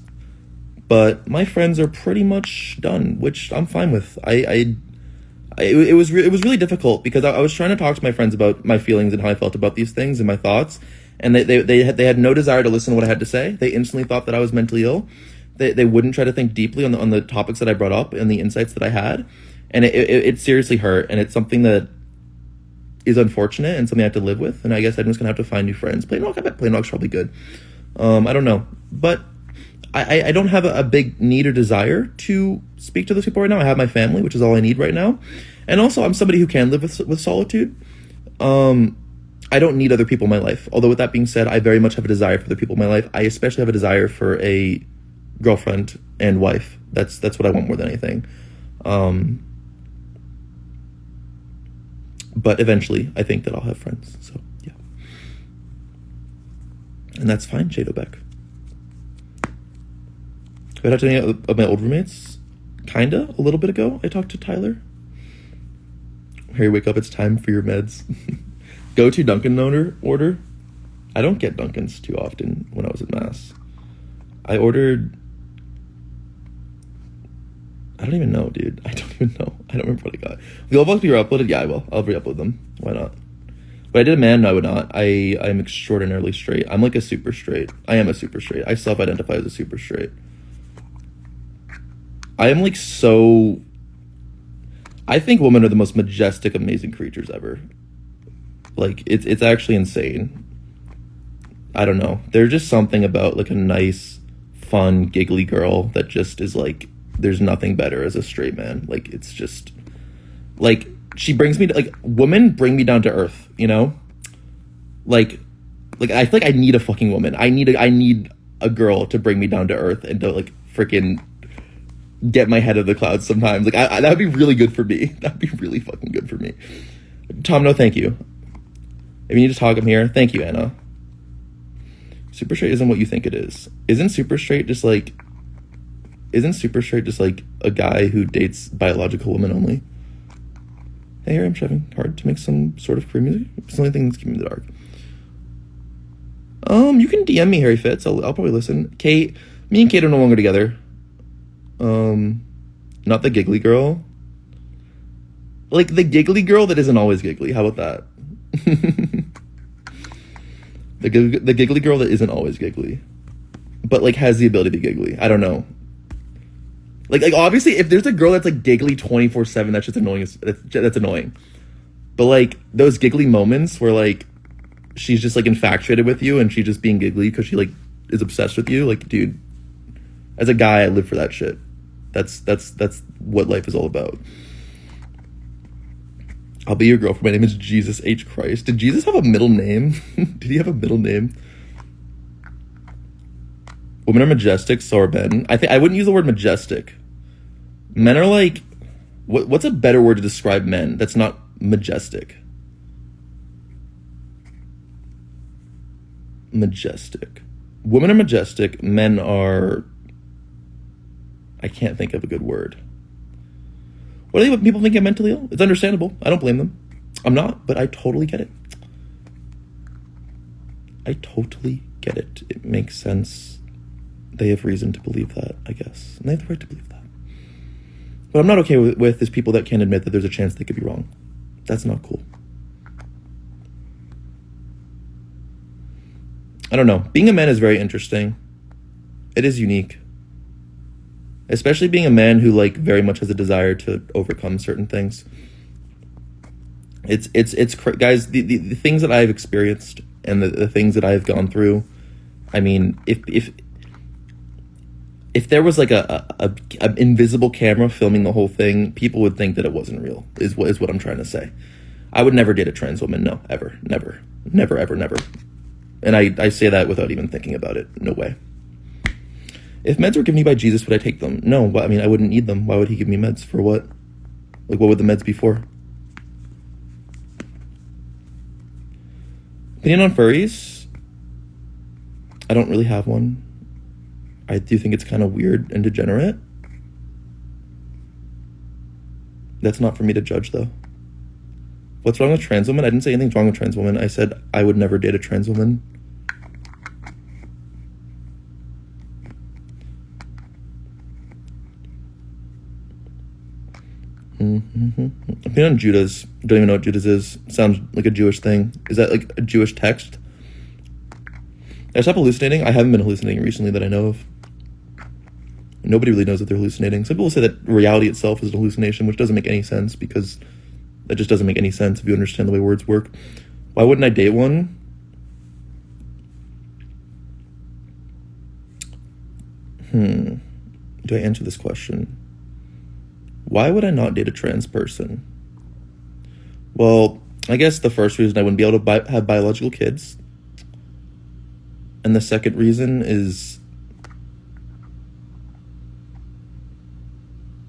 But my friends are pretty much done, which I'm fine with. It was really difficult because I was trying to talk to my friends about my feelings and how I felt about these things and my thoughts, and they had no desire to listen to what I had to say. They instantly thought that I was mentally ill. They wouldn't try to think deeply on the topics that I brought up and the insights that I had, and it seriously hurt. And it's something that is unfortunate and something I have to live with. And I guess I'm just gonna have to find new friends. Plain Rock, I bet Plain Rock's probably good. I don't know, but I don't have a big need or desire to speak to those people right now. I have my family, which is all I need right now. And also, I'm somebody who can live with solitude. I don't need other people in my life. Although with that being said, I very much have a desire for other people in my life. I especially have a desire for a girlfriend and wife. That's what I want more than anything. But eventually, I think that I'll have friends. So, yeah. And that's fine, Jado Beck. Have I talked to any of my old roommates? Kinda, a little bit ago. I talked to Tyler. Harry, wake up, it's time for your meds. Go to Dunkin' order. I don't get Dunkins too often when I was at Mass. I ordered... I don't even know, dude. I don't even know. I don't remember what I got. The old vlogs be uploaded? Yeah, I will. I'll re-upload them. Why not? But I did a man, no, I would not. I'm extraordinarily straight. I'm like a super straight. I am a super straight. I self-identify as a super straight. I am like so... I think women are the most majestic, amazing creatures ever. Like, it's actually insane. I don't know. There's just something about like a nice, fun, giggly girl that just is like, there's nothing better as a straight man. Like, it's just like, she brings me to, like, women bring me down to earth, you know? Like I feel like I need a fucking woman. I need a girl to bring me down to earth and to like freaking get my head out of the clouds sometimes. Like, that would be really good for me. That'd be really fucking good for me. Tom, no, thank you. If you need to talk, I'm here. Thank you, Anna. Super straight isn't what you think it is. Isn't super straight just like a guy who dates biological women only? Hey, here I'm trying hard to make some sort of queer music. It's the only thing that's keeping me in the dark. You can DM me, Harry Fitz. I'll probably listen. Kate, me and Kate are no longer together. Not the giggly girl. Like the giggly girl that isn't always giggly. How about that? The giggly girl that isn't always giggly, but like has the ability to be giggly. I don't know. Like obviously, if there's a girl that's like giggly 24/7, that's just annoying. That's annoying. But like those giggly moments where like she's just like infatuated with you and she's just being giggly because she like is obsessed with you. Like, dude, as a guy, I live for that shit. That's what life is all about. I'll be your girlfriend. My name is Jesus H. Christ. Did Jesus have a middle name? Did he have a middle name? Women are majestic, so are men. I think I wouldn't use the word majestic. Men are like, what's a better word to describe men that's not majestic? Majestic. Women are majestic. Men are... I can't think of a good word. What do people think I'm mentally ill? It's understandable. I don't blame them. I'm not, but I totally get it. I totally get it. It makes sense. They have reason to believe that, I guess. And they have the right to believe that. But I'm not okay with is people that can't admit that there's a chance they could be wrong. That's not cool. I don't know. Being a man is very interesting. It is unique. Especially being a man who like very much has a desire to overcome certain things. It's guys, the things that I've experienced and the things that I've gone through. I mean, if there was like a invisible camera filming the whole thing, people would think that it wasn't real, is what I'm trying to say. I would never date a trans woman. No, ever. Never. Never, ever, never. And I say that without even thinking about it. No way. If meds were given me by Jesus, would I take them? No, I mean, I wouldn't need them. Why would he give me meds? For what? Like, what would the meds be for? Opinion on furries? I don't really have one. I do think it's kind of weird and degenerate. That's not for me to judge, though. What's wrong with trans women? I didn't say anything's wrong with trans women. I said I would never date a trans woman. Opinion on Judas. Don't even know what Judas is. Sounds like a Jewish thing. Is that like a Jewish text? Did I stop hallucinating? I haven't been hallucinating recently that I know of. Nobody really knows that they're hallucinating. Some people say that reality itself is an hallucination, which doesn't make any sense because that just doesn't make any sense if you understand the way words work. Why wouldn't I date one? Do I answer this question? Why would I not date a trans person? Well, I guess the first reason I wouldn't be able to have biological kids. And the second reason is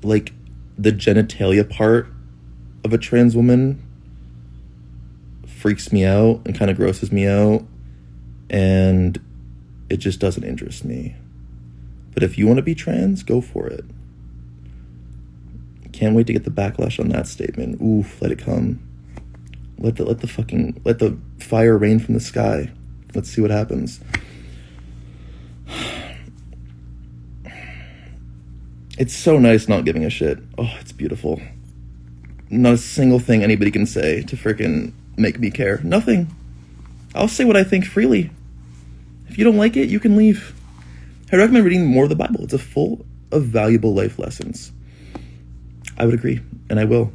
like the genitalia part of a trans woman freaks me out and kind of grosses me out, and it just doesn't interest me. But if you want to be trans, go for it. Can't wait to get the backlash on that statement. Oof, let it come. Let the fire rain from the sky. Let's see what happens. It's so nice not giving a shit. Oh, it's beautiful. Not a single thing anybody can say to freaking make me care. Nothing. I'll say what I think freely. If you don't like it, you can leave. I recommend reading more of the Bible. It's full of valuable life lessons. I would agree, and I will.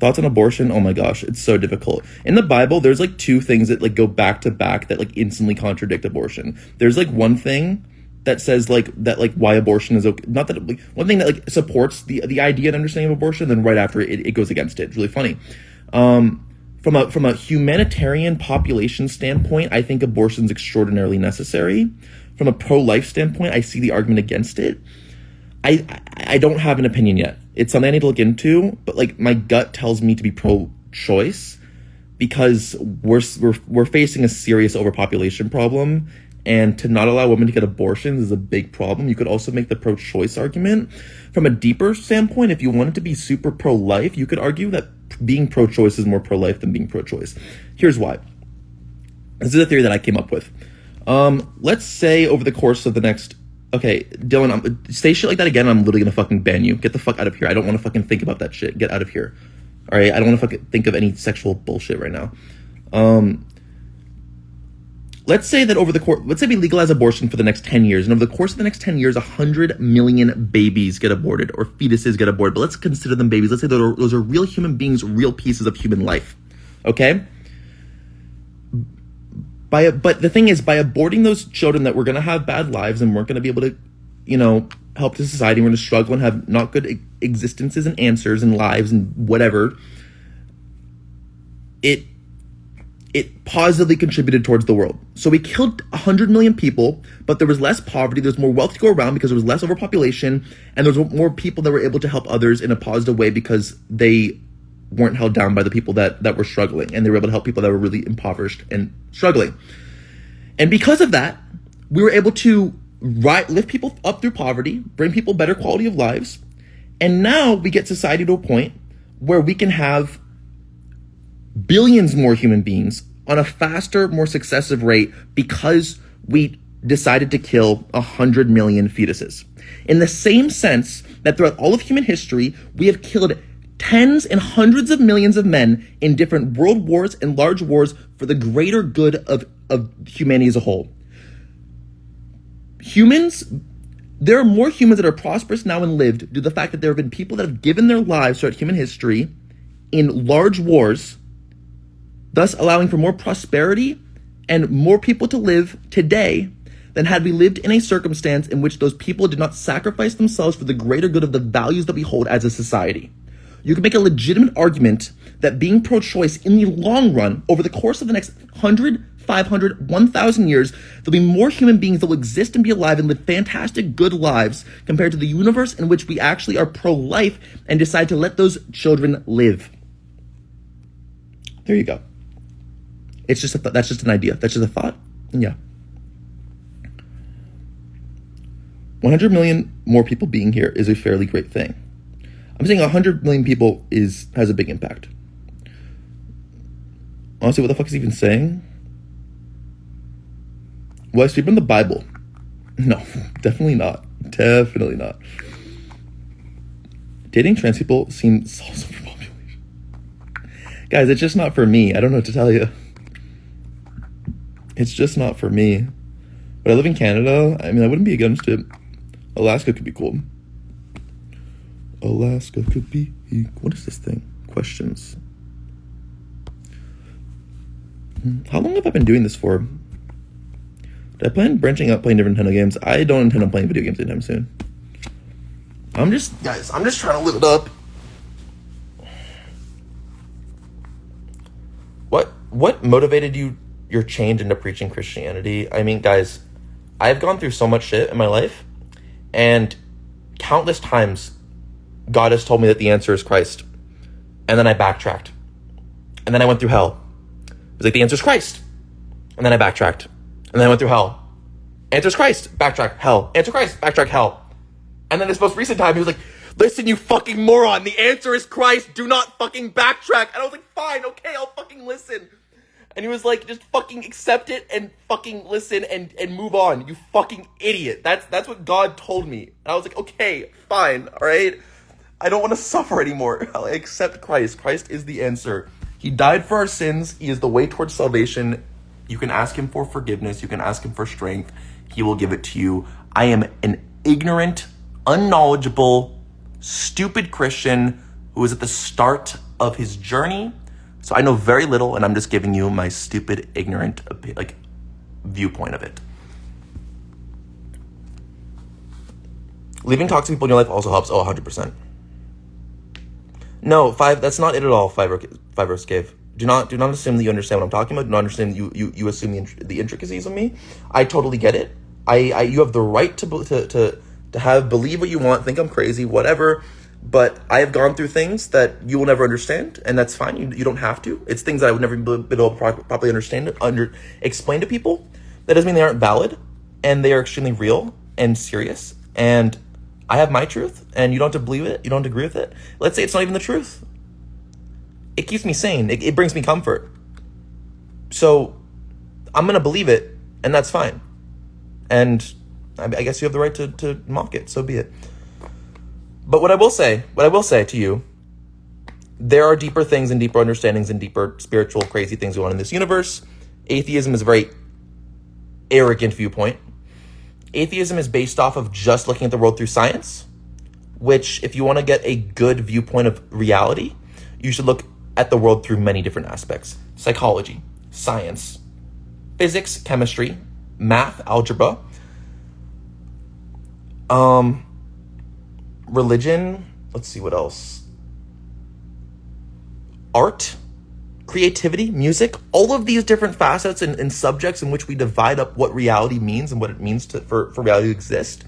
Thoughts on abortion? Oh my gosh, it's so difficult. In the Bible, there's like two things that like go back to back that like instantly contradict abortion. There's like one thing that says like that like why abortion is okay. Not that like one thing that like supports the idea and understanding of abortion, then right after it goes against it. It's really funny. From a humanitarian population standpoint, I think abortion is extraordinarily necessary. From a pro-life standpoint, I see the argument against it. I don't have an opinion yet. It's something I need to look into, but like my gut tells me to be pro-choice because we're facing a serious overpopulation problem, and to not allow women to get abortions is a big problem. You could also make the pro-choice argument. From a deeper standpoint, if you wanted to be super pro-life, you could argue that being pro-choice is more pro-life than being pro-choice. Here's why. This is a theory that I came up with. Let's say over the course of the next... Okay, Dylan, say shit like that again, I'm literally gonna fucking ban you. Get the fuck out of here. I don't want to fucking think about that shit. Get out of here. All right? I don't want to fucking think of any sexual bullshit right now. Let's say that let's say we legalize abortion for the next 10 years, and over the course of the next 10 years, 100 million babies get aborted, or fetuses get aborted, but let's consider them babies. Let's say those are real human beings, real pieces of human life. Okay? But the thing is, by aborting those children that we're going to have bad lives and weren't going to be able to, help the society, we're going to struggle and have not good existences and answers and lives and whatever, it it positively contributed towards the world. So we killed 100 million people, but there was less poverty, there's more wealth to go around because there was less overpopulation, and there was more people that were able to help others in a positive way because they weren't held down by the people that were struggling, and they were able to help people that were really impoverished and struggling. And because of that, we were able to lift people up through poverty, bring people better quality of lives, and now we get society to a point where we can have billions more human beings on a faster, more successive rate because we decided to kill 100 million fetuses. In the same sense that throughout all of human history, we have killed tens and hundreds of millions of men in different world wars and large wars for the greater good of humanity as a whole. There are more humans that are prosperous now and lived due to the fact that there have been people that have given their lives throughout human history in large wars, thus allowing for more prosperity and more people to live today than had we lived in a circumstance in which those people did not sacrifice themselves for the greater good of the values that we hold as a society. You can make a legitimate argument that being pro-choice in the long run, over the course of the next 100, 500, 1,000 years, there'll be more human beings that will exist and be alive and live fantastic, good lives compared to the universe in which we actually are pro-life and decide to let those children live. There you go. It's just that's just an idea. That's just a thought. Yeah. 100 million more people being here is a fairly great thing. I'm saying 100 million people has a big impact. Honestly, what the fuck is he even saying? Will I sleep in the Bible? No, definitely not. Definitely not. Dating trans people seems awesome for population. Guys, it's just not for me. I don't know what to tell you. It's just not for me. But I live in Canada. I mean, I wouldn't be against it. Alaska could be cool. Alaska could be... What is this thing? Questions. How long have I been doing this for? Did I plan branching out playing different Nintendo games? I don't intend on playing video games anytime soon. I'm just trying to live it up. What motivated your change into preaching Christianity? I mean, guys, I've gone through so much shit in my life, and countless times God has told me that the answer is Christ. And then I backtracked. And then I went through hell. It was like, the answer is Christ. And then I backtracked. And then I went through hell. Answer's Christ. Backtrack. Hell. Answer Christ. Backtrack. Hell. And then this most recent time, he was like, listen, you fucking moron. The answer is Christ. Do not fucking backtrack. And I was like, fine. Okay, I'll fucking listen. And he was like, just fucking accept it and fucking listen and move on. You fucking idiot. That's what God told me. And I was like, okay, fine. All right. I don't want to suffer anymore. I'll accept Christ. Christ is the answer. He died for our sins. He is the way towards salvation. You can ask him for forgiveness. You can ask him for strength. He will give it to you. I am an ignorant, unknowledgeable, stupid Christian who is at the start of his journey. So I know very little, and I'm just giving you my stupid, ignorant, viewpoint of it. Leaving toxic people in your life also helps. Oh, 100%. No, that's not it at all, Five Cave. Do not assume that you understand what I'm talking about. Do not understand you assume the intricacies of me. I totally get it. You have the right to believe what you want, think I'm crazy, whatever. But I have gone through things that you will never understand, and that's fine. You don't have to. It's things that I would never be able to properly explain to people. That doesn't mean they aren't valid, and they are extremely real and serious. And I have my truth, and you don't have to believe it. You don't have to agree with it. Let's say it's not even the truth. It keeps me sane. It brings me comfort. So I'm going to believe it, and that's fine. And I guess you have the right to mock it. So be it. But what I will say to you, there are deeper things and deeper understandings and deeper spiritual crazy things going on in this universe. Atheism is a very arrogant viewpoint. Atheism is based off of just looking at the world through science, which if you want to get a good viewpoint of reality, you should look at the world through many different aspects. Psychology, science, physics, chemistry, math, algebra, religion, let's see what else. Art, creativity, music, all of these different facets and subjects in which we divide up what reality means and what it means for reality to exist.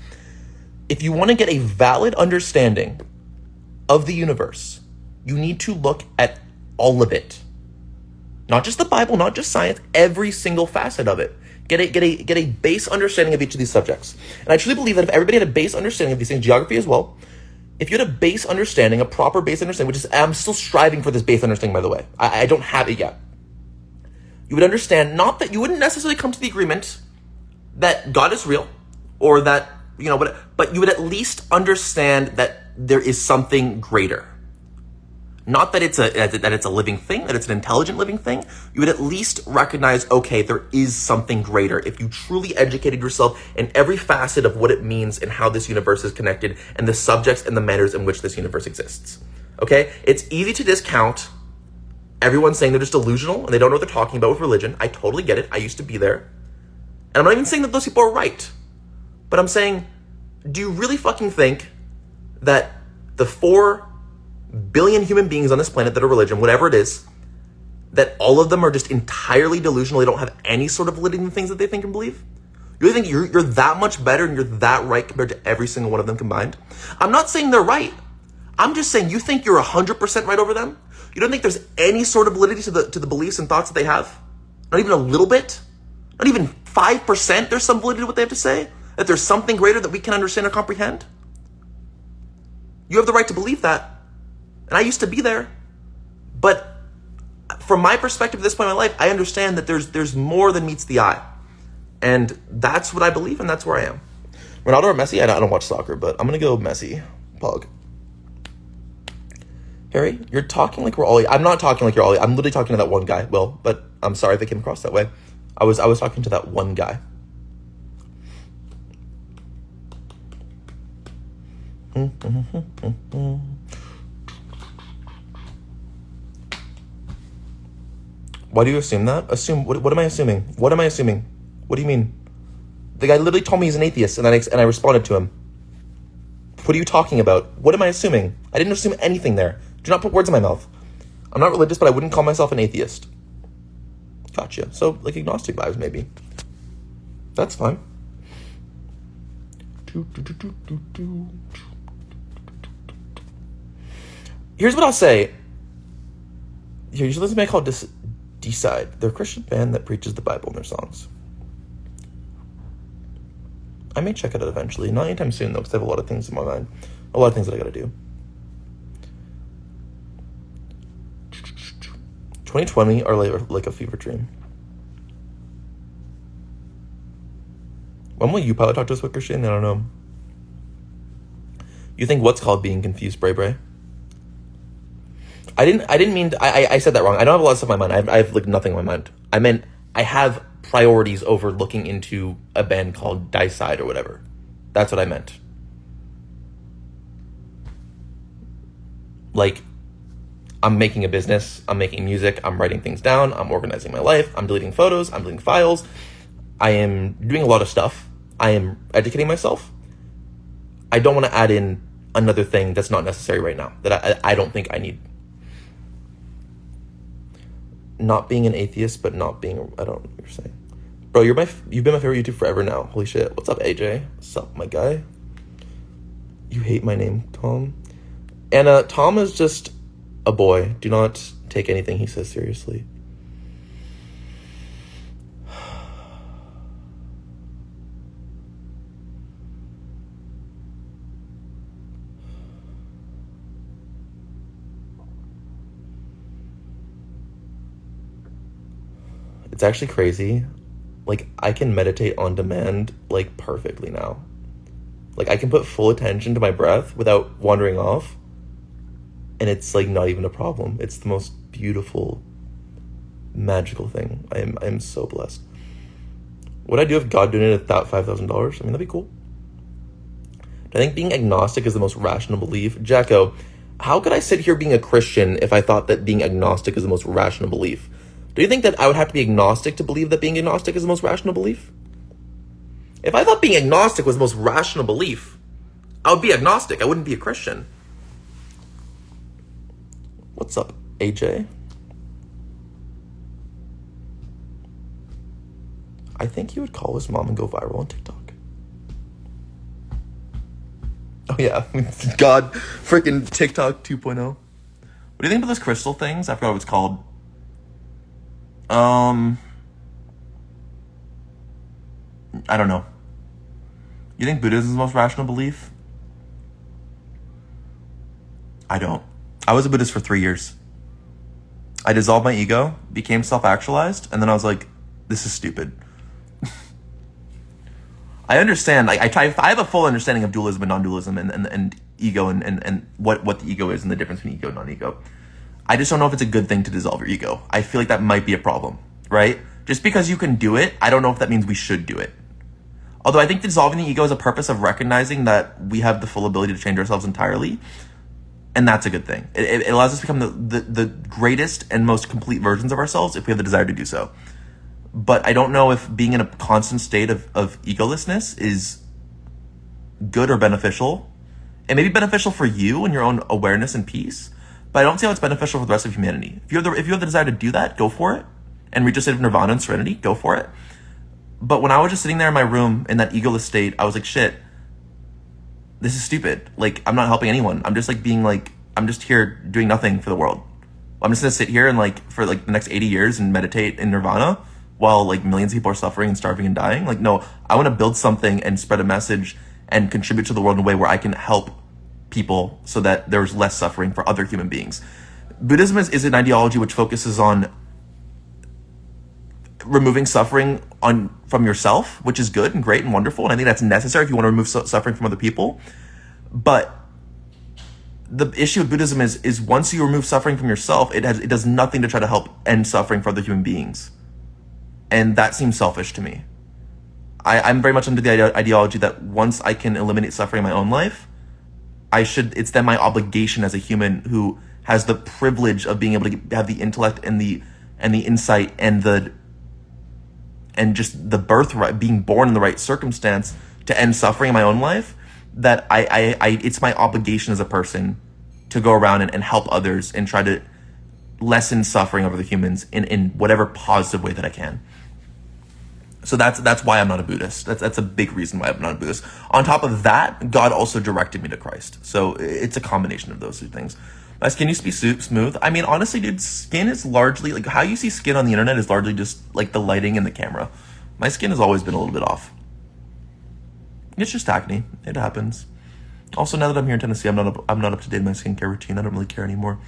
If you want to get a valid understanding of the universe, you need to look at all of it. Not just the Bible, not just science, every single facet of it. Get a base understanding of each of these subjects. And I truly believe that if everybody had a base understanding of these things, geography as well, if you had a base understanding, a proper base understanding, which is, I'm still striving for this base understanding, by the way. I don't have it yet. You would understand, not that you wouldn't necessarily come to the agreement that God is real, or that, but you would at least understand that there is something greater. Not that it's a living thing, that it's an intelligent living thing. You would at least recognize, okay, there is something greater. If you truly educated yourself in every facet of what it means and how this universe is connected and the subjects and the manners in which this universe exists. Okay? It's easy to discount everyone saying they're just delusional and they don't know what they're talking about with religion. I totally get it. I used to be there. And I'm not even saying that those people are right. But I'm saying, do you really fucking think that the 4 billion human beings on this planet that are religion, whatever it is, that all of them are just entirely delusional, they don't have any sort of validity in the things that they think and believe? You really think you're that much better and you're that right compared to every single one of them combined? I'm not saying they're right. I'm just saying you think you're 100% right over them? You don't think there's any sort of validity to the beliefs and thoughts that they have? Not even a little bit? Not even 5% there's some validity to what they have to say? That there's something greater that we can understand or comprehend? You have the right to believe that. And I used to be there. But from my perspective at this point in my life, I understand that there's more than meets the eye. And that's what I believe, and that's where I am. Ronaldo or Messi? I don't watch soccer, but I'm going to go Messi. Pog. Harry, you're talking like we're all... I'm not talking like you're all... I'm literally talking to that one guy, Will, but I'm sorry if it came across that way. I was talking to that one guy. Why do you assume that? What am I assuming? What am I assuming? What do you mean? The guy literally told me he's an atheist, and I responded to him. What are you talking about? What am I assuming? I didn't assume anything there. Do not put words in my mouth. I'm not religious, but I wouldn't call myself an atheist. Gotcha. So, like agnostic vibes, maybe. That's fine. Here's what I'll say. Here, you should listen to me called Decide. They're a Christian band that preaches the Bible in their songs. I may check it out eventually. Not anytime soon, though, because I have a lot of things in my mind. A lot of things that I gotta do. 2020 are like a fever dream. When will you probably talk to us with Christian? I don't know. You think what's called being confused, Bray Bray? I didn't mean to, I said that wrong. I don't have a lot of stuff in my mind. I have like nothing in my mind. I meant I have priorities over looking into a band called Decide or whatever. That's what I meant. Like, I'm making a business, I'm making music, I'm writing things down, I'm organizing my life, I'm deleting photos, I'm deleting files. I am doing a lot of stuff. I am educating myself. I don't want to add in another thing that's not necessary right now, that I don't think I need. Not being an atheist, but not being, I don't know what you're saying. Bro, you've been my favorite YouTube forever now. Holy shit. What's up, AJ? What's up, my guy? You hate my name, Tom. And Tom is just a boy. Do not take anything he says seriously. It's actually crazy. Like, I can meditate on demand, like, perfectly now. Like, I can put full attention to my breath without wandering off. And it's, like, not even a problem. It's the most beautiful, magical thing. I am so blessed. Would I do if God donated $5,000? I mean, that'd be cool. I think being agnostic is the most rational belief. Jacko, how could I sit here being a Christian if I thought that being agnostic is the most rational belief? Do you think that I would have to be agnostic to believe that being agnostic is the most rational belief? If I thought being agnostic was the most rational belief, I would be agnostic. I wouldn't be a Christian. What's up, AJ? I think he would call his mom and go viral on TikTok. Oh yeah, God, freaking TikTok 2.0. What do you think about those crystal things? I forgot what it's called. I don't know. You think Buddhism is the most rational belief? I don't. I was a Buddhist for 3 years. I dissolved my ego, became self-actualized, and then I was like, this is stupid. I understand. I have a full understanding of dualism and non-dualism and ego and what the ego is and the difference between ego and non-ego. I just don't know if it's a good thing to dissolve your ego. I feel like that might be a problem, right? Just because you can do it, I don't know if that means we should do it. Although I think dissolving the ego is a purpose of recognizing that we have the full ability to change ourselves entirely. And that's a good thing. It allows us to become the greatest and most complete versions of ourselves if we have the desire to do so. But I don't know if being in a constant state of egolessness is good or beneficial. It may be beneficial for you and your own awareness and peace, but I don't see how it's beneficial for the rest of humanity. If you have the desire to do that, go for it. And reach a state of nirvana and serenity, go for it. But when I was just sitting there in my room in that egoless state, I was like, shit, this is stupid. Like, I'm not helping anyone. I'm just like being like, I'm just here doing nothing for the world. I'm just gonna sit here and like, for like the next 80 years and meditate in nirvana while like millions of people are suffering and starving and dying. Like, no, I want to build something and spread a message and contribute to the world in a way where I can help people so that there's less suffering for other human beings. Buddhism is an ideology which focuses on removing suffering from yourself, which is good and great and wonderful, and I think that's necessary if you want to remove suffering from other people. But the issue with Buddhism is once you remove suffering from yourself, it does nothing to try to help end suffering for other human beings, and that seems selfish to me. I'm very much under the ideology that once I can eliminate suffering in my own life, it's then my obligation as a human who has the privilege of being able to have the intellect and the insight and just the birthright, being born in the right circumstance to end suffering in my own life, that it's my obligation as a person to go around and help others and try to lessen suffering of other humans in whatever positive way that I can. So that's why I'm not a Buddhist. That's a big reason why I'm not a Buddhist. On top of that, God also directed me to Christ. So it's a combination of those two things. My skin used to be smooth. I mean, honestly, dude, skin is largely, like, how you see skin on the internet is largely just, like, the lighting and the camera. My skin has always been a little bit off. It's just acne. It happens. Also, now that I'm here in Tennessee, I'm not up to date in my skincare routine. I don't really care anymore.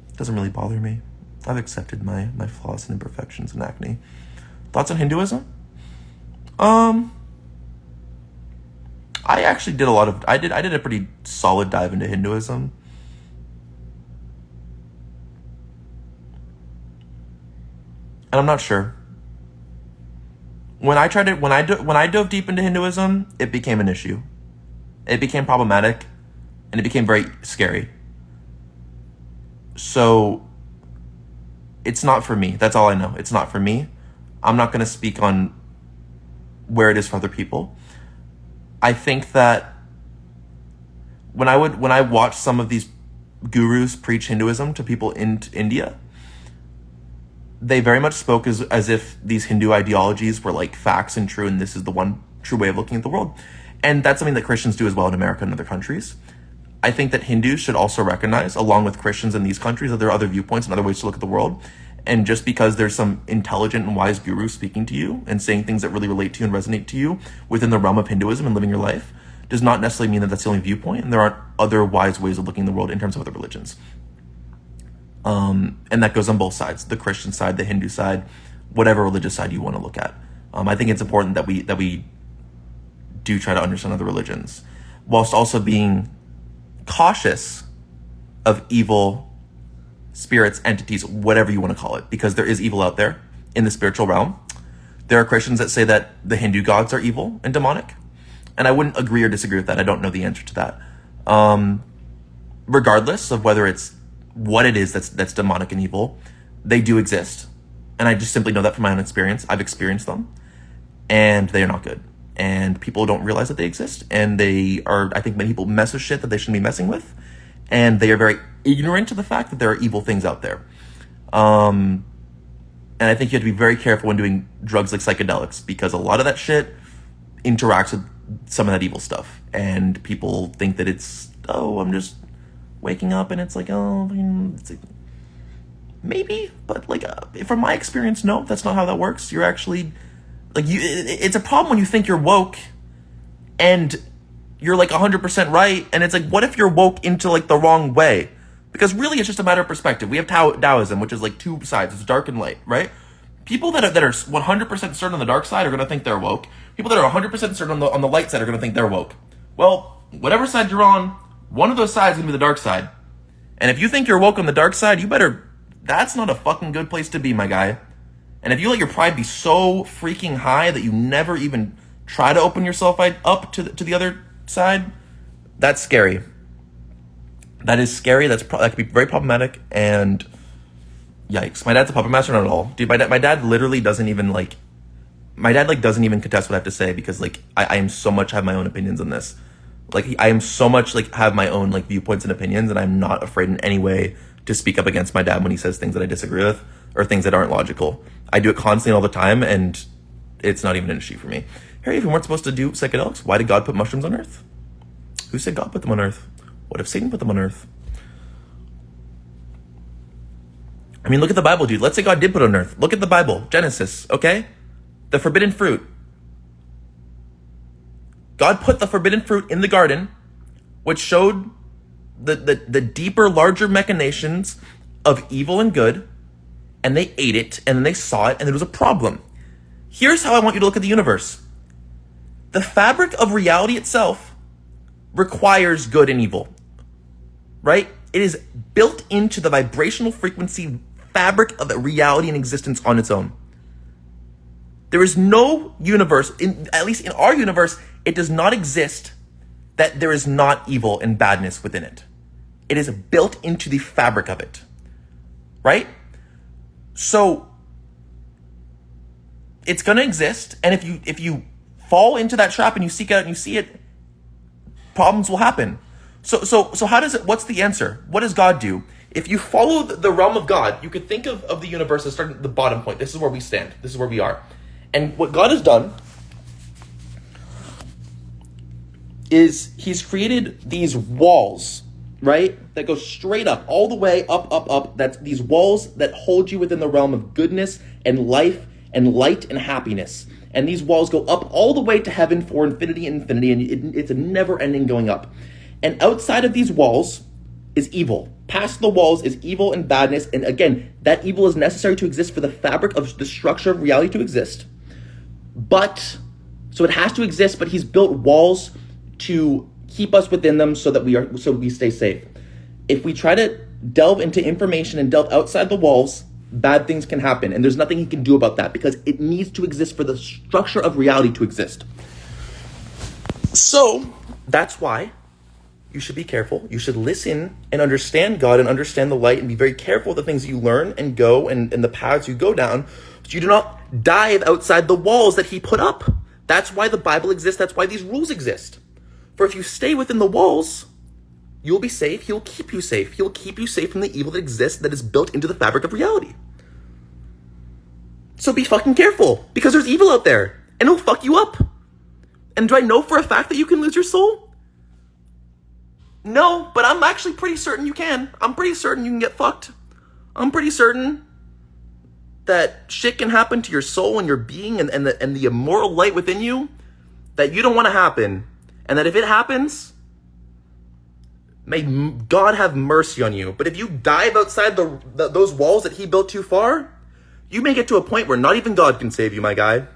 It doesn't really bother me. I've accepted my flaws and imperfections and acne. Thoughts on Hinduism? I actually did I did a pretty solid dive into Hinduism. And I'm not sure. When I dove deep into Hinduism, it became an issue. It became problematic, and it became very scary. So it's not for me. That's all I know. It's not for me. I'm not going to speak on where it is for other people. I think that when I watched some of these gurus preach Hinduism to people in India, they very much spoke as if these Hindu ideologies were like facts and true, and this is the one true way of looking at the world. And that's something that Christians do as well in America and other countries. I think that Hindus should also recognize, along with Christians in these countries, that there are other viewpoints and other ways to look at the world. And just because there's some intelligent and wise guru speaking to you and saying things that really relate to you and resonate to you within the realm of Hinduism and living your life does not necessarily mean that that's the only viewpoint, and there aren't other wise ways of looking at the world in terms of other religions. And that goes on both sides, the Christian side, the Hindu side, whatever religious side you want to look at. I think it's important that we do try to understand other religions, whilst also being cautious of evil spirits, entities, whatever you want to call it, because there is evil out there in the spiritual realm. There are Christians that say that the Hindu gods are evil and demonic, and I wouldn't agree or disagree with that. I don't know the answer to that. Regardless of whether it's what it is that's demonic and evil, they do exist, and I just simply know that from my own experience. I've experienced them, and they are not good, and people don't realize that they exist, and I think many people mess with shit that they shouldn't be messing with, and they are very ignorant to the fact that there are evil things out there. And And I think you have to be very careful when doing drugs like psychedelics, because a lot of that shit interacts with some of that evil stuff. And people think that it's, oh, I'm just waking up, and it's like, oh, it's like, maybe, but like from my experience, no, that's not how that works. You're actually like, it's a problem when you think you're woke and you're like 100% right, and it's like, what if you're woke into like the wrong way? Because really it's just a matter of perspective. We have Taoism, which is like two sides, it's dark and light, right? People that are 100% certain on the dark side are going to think they're woke. People that are 100% certain on the light side are going to think they're woke. Well, whatever side you're on, one of those sides is going to be the dark side. And if you think you're woke on the dark side, you better, that's not a fucking good place to be, my guy. And if you let your pride be so freaking high that you never even try to open yourself up to the other side, that's scary. That is scary. That could be very problematic. And yikes, my dad's a puppet master, not at all, dude. My dad literally doesn't even like. My dad like doesn't even contest what I have to say, because like I am so much have my own opinions on this. Like I am so much like have my own like viewpoints and opinions, and I'm not afraid in any way to speak up against my dad when he says things that I disagree with or things that aren't logical. I do it constantly all the time, and it's not even an issue for me. Harry, if we weren't supposed to do psychedelics, why did God put mushrooms on Earth? Who said God put them on Earth? What if Satan put them on Earth? I mean, look at the Bible, dude. Let's say God did put it on Earth. Look at the Bible, Genesis, okay? The forbidden fruit. God put the forbidden fruit in the garden, which showed the deeper, larger machinations of evil and good, and they ate it, and then they saw it, and there was a problem. Here's how I want you to look at the universe. The fabric of reality itself requires good and evil, right? It is built into the vibrational frequency fabric of the reality and existence on its own. There is no universe, at least in our universe, it does not exist that there is not evil and badness within it. It is built into the fabric of it, right? So it's going to exist, and if you fall into that trap and you seek it out and you see it, problems will happen. So how does it, what's the answer? What does God do? If you follow the realm of God, you could think of the universe as starting at the bottom point. This is where we stand. This is where we are. And what God has done is he's created these walls, right? That go straight up, all the way up. That's these walls that hold you within the realm of goodness and life and light and happiness. And these walls go up all the way to heaven for infinity and infinity. And it's a never ending going up. And outside of these walls is evil. Past the walls is evil and badness. And again, that evil is necessary to exist for the fabric of the structure of reality to exist. So it has to exist, but he's built walls to keep us within them so that we stay safe. If we try to delve into information and delve outside the walls, bad things can happen. And there's nothing he can do about that, because it needs to exist for the structure of reality to exist. So that's why you should be careful. You should listen and understand God and understand the light, and be very careful with the things you learn and go and the paths you go down, so you do not dive outside the walls that he put up. That's why the Bible exists. That's why these rules exist. For if you stay within the walls, you'll be safe. He'll keep you safe. He'll keep you safe from the evil that exists, that is built into the fabric of reality. So be fucking careful, because there's evil out there, and it'll fuck you up. And do I know for a fact that you can lose your soul? No, but I'm actually pretty certain you can. I'm pretty certain you can get fucked. I'm pretty certain that shit can happen to your soul and your being and the immoral light within you that you don't want to happen. And that if it happens, may God have mercy on you. But if you dive outside those walls that he built too far, you may get to a point where not even God can save you, my guy.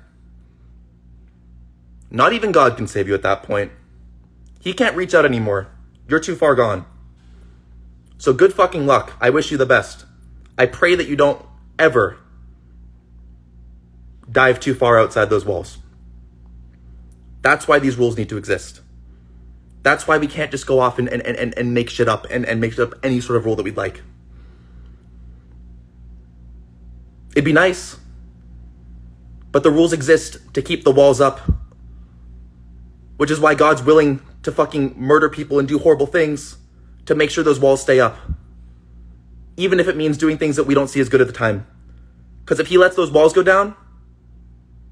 Not even God can save you at that point. He can't reach out anymore. You're too far gone. So good fucking luck. I wish you the best. I pray that you don't ever dive too far outside those walls. That's why these rules need to exist. That's why we can't just go off and make shit up and make up any sort of rule that we'd like. It'd be nice, but the rules exist to keep the walls up, which is why God's willing to fucking murder people and do horrible things to make sure those walls stay up, even if it means doing things that we don't see as good at the time. Because if he lets those walls go down,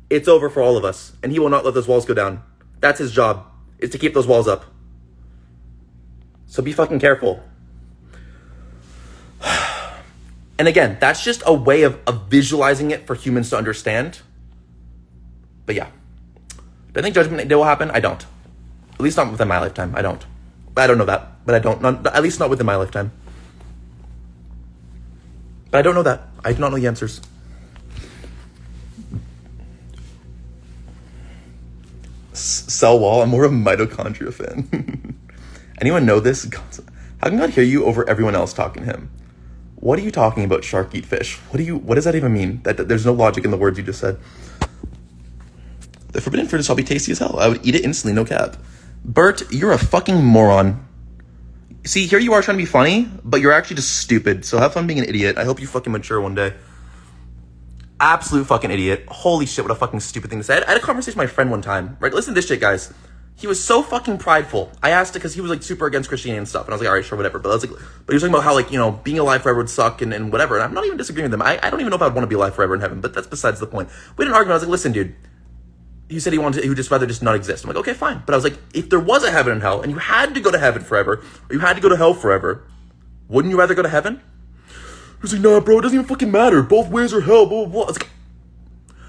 it's over for all of us. And he will not let those walls go down. That's his job, is to keep those walls up. So be fucking careful. And again, that's just a way of visualizing it for humans to understand. But yeah. Do I think Judgment Day will happen? I don't. At least not within my lifetime. I don't. I don't know that. But I don't. At least not within my lifetime. But I don't know that. I do not know the answers. Cell wall. I'm more of a mitochondria fan. Anyone know this? How can God hear you over everyone else talking to him? What are you talking about, shark eat fish? What does that even mean? That there's no logic in the words you just said. The forbidden fruit is probably tasty as hell. I would eat it instantly, no cap. Bert, you're a fucking moron. See, here you are trying to be funny, but you're actually just stupid. So have fun being an idiot. I hope you fucking mature one day. Absolute fucking idiot. Holy shit, what a fucking stupid thing to say. I had a conversation with my friend one time, right? Listen to this shit, guys. He was so fucking prideful. I asked it because he was like super against Christianity and stuff. And I was like, all right, sure, whatever. But he was talking about how like, being alive forever would suck and whatever. And I'm not even disagreeing with him. I don't even know if I'd want to be alive forever in heaven, but that's besides the point. We had an argument. I was like, listen, dude, he said he would just rather just not exist. I'm like, okay, fine. But I was like, if there was a heaven and hell and you had to go to heaven forever or you had to go to hell forever, wouldn't you rather go to heaven? He's like, nah, bro, it doesn't even fucking matter. Both ways are hell, blah, blah, blah. I was like,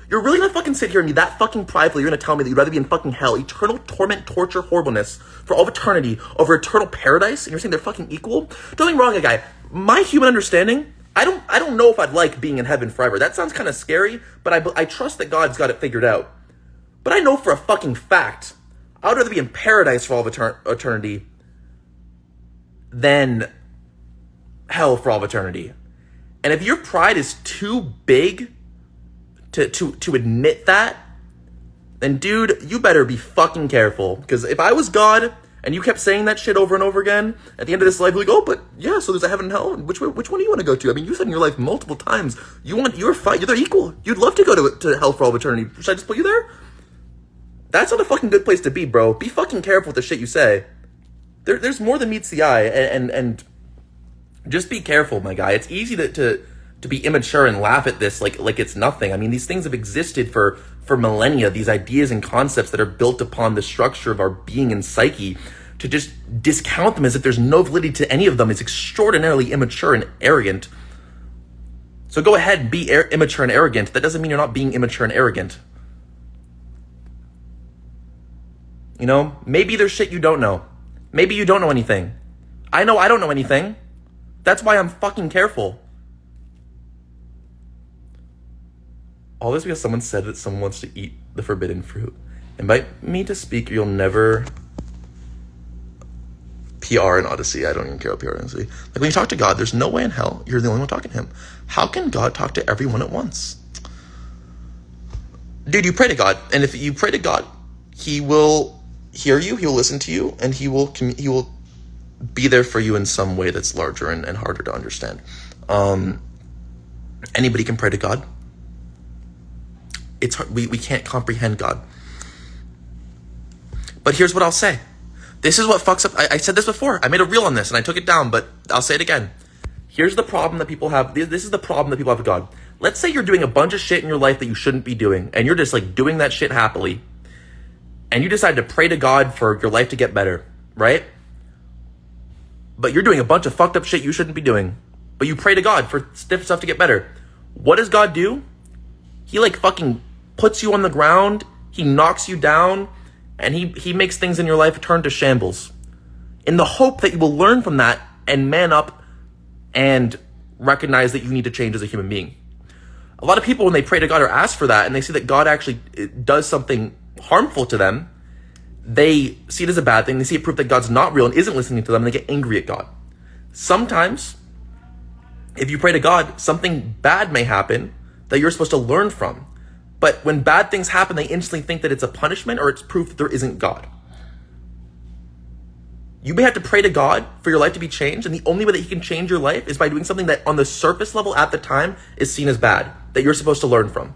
you're really gonna fucking sit here and be that fucking prideful? You're gonna tell me that you'd rather be in fucking hell, eternal torment, torture, horribleness for all of eternity over eternal paradise, and you're saying they're fucking equal? Don't get me wrong, guy. My human understanding, I don't know if I'd like being in heaven forever. That sounds kind of scary, but I trust that God's got it figured out. But I know for a fucking fact, I would rather be in paradise for all of eternity than hell for all of eternity. And if your pride is too big to admit that, then dude, you better be fucking careful. Because if I was God and you kept saying that shit over and over again, at the end of this life, you're like, oh, but yeah, so there's a heaven and hell. Which one do you want to go to? I mean, you said in your life multiple times, they're equal. You'd love to go to hell for all of eternity. Should I just put you there? That's not a fucking good place to be, bro. Be fucking careful with the shit you say. There's more than meets the eye, and just be careful, my guy. It's easy to be immature and laugh at this like it's nothing. I mean, these things have existed for millennia, these ideas and concepts that are built upon the structure of our being and psyche. To just discount them as if there's no validity to any of them is extraordinarily immature and arrogant. So go ahead and be immature and arrogant. That doesn't mean you're not being immature and arrogant. Maybe there's shit you don't know. Maybe you don't know anything. I know I don't know anything. That's why I'm fucking careful. All this because someone said that someone wants to eat the forbidden fruit. Invite me to speak or you'll never PR in Odyssey. I don't even care about PR in Odyssey. Like when you talk to God, there's no way in hell you're the only one talking to him. How can God talk to everyone at once? Dude, you pray to God. And if you pray to God, he will hear you, he will listen to you, and he will be there for you in some way that's larger and harder to understand. Anybody can pray to God. It's hard. We can't comprehend God. But here's what I'll say. This is what fucks up. I said this before. I made a reel on this and I took it down, but I'll say it again. Here's the problem that people have. This is the problem that people have with God. Let's say you're doing a bunch of shit in your life that you shouldn't be doing, and you're just like doing that shit happily. And you decide to pray to God for your life to get better, right? But you're doing a bunch of fucked up shit you shouldn't be doing. But you pray to God for stiff stuff to get better. What does God do? He like fucking puts you on the ground, he knocks you down, and he makes things in your life turn to shambles. In the hope that you will learn from that and man up and recognize that you need to change as a human being. A lot of people, when they pray to God or ask for that, and they see that God actually does something harmful to them, they see it as a bad thing. They see it proof that God's not real and isn't listening to them, and they get angry at God. Sometimes, if you pray to God, something bad may happen that you're supposed to learn from. But when bad things happen, they instantly think that it's a punishment or it's proof that there isn't God. You may have to pray to God for your life to be changed, and the only way that he can change your life is by doing something that on the surface level at the time is seen as bad, that you're supposed to learn from.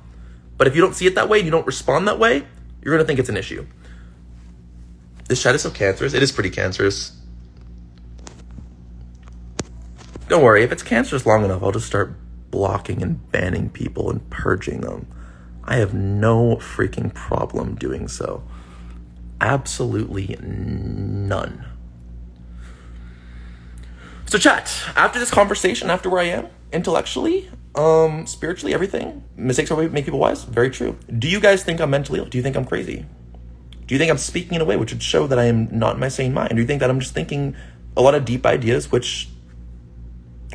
But if you don't see it that way and you don't respond that way, you're going to think it's an issue. This chat is so cancerous. It is pretty cancerous. Don't worry, if it's cancerous long enough, I'll just start blocking and banning people and purging them. I have no freaking problem doing so. Absolutely none. So chat, after this conversation, after where I am, intellectually, spiritually, everything, mistakes are make people wise, very true. Do you guys think I'm mentally ill? Do you think I'm crazy? Do you think I'm speaking in a way which would show that I am not in my sane mind? Do you think that I'm just thinking a lot of deep ideas which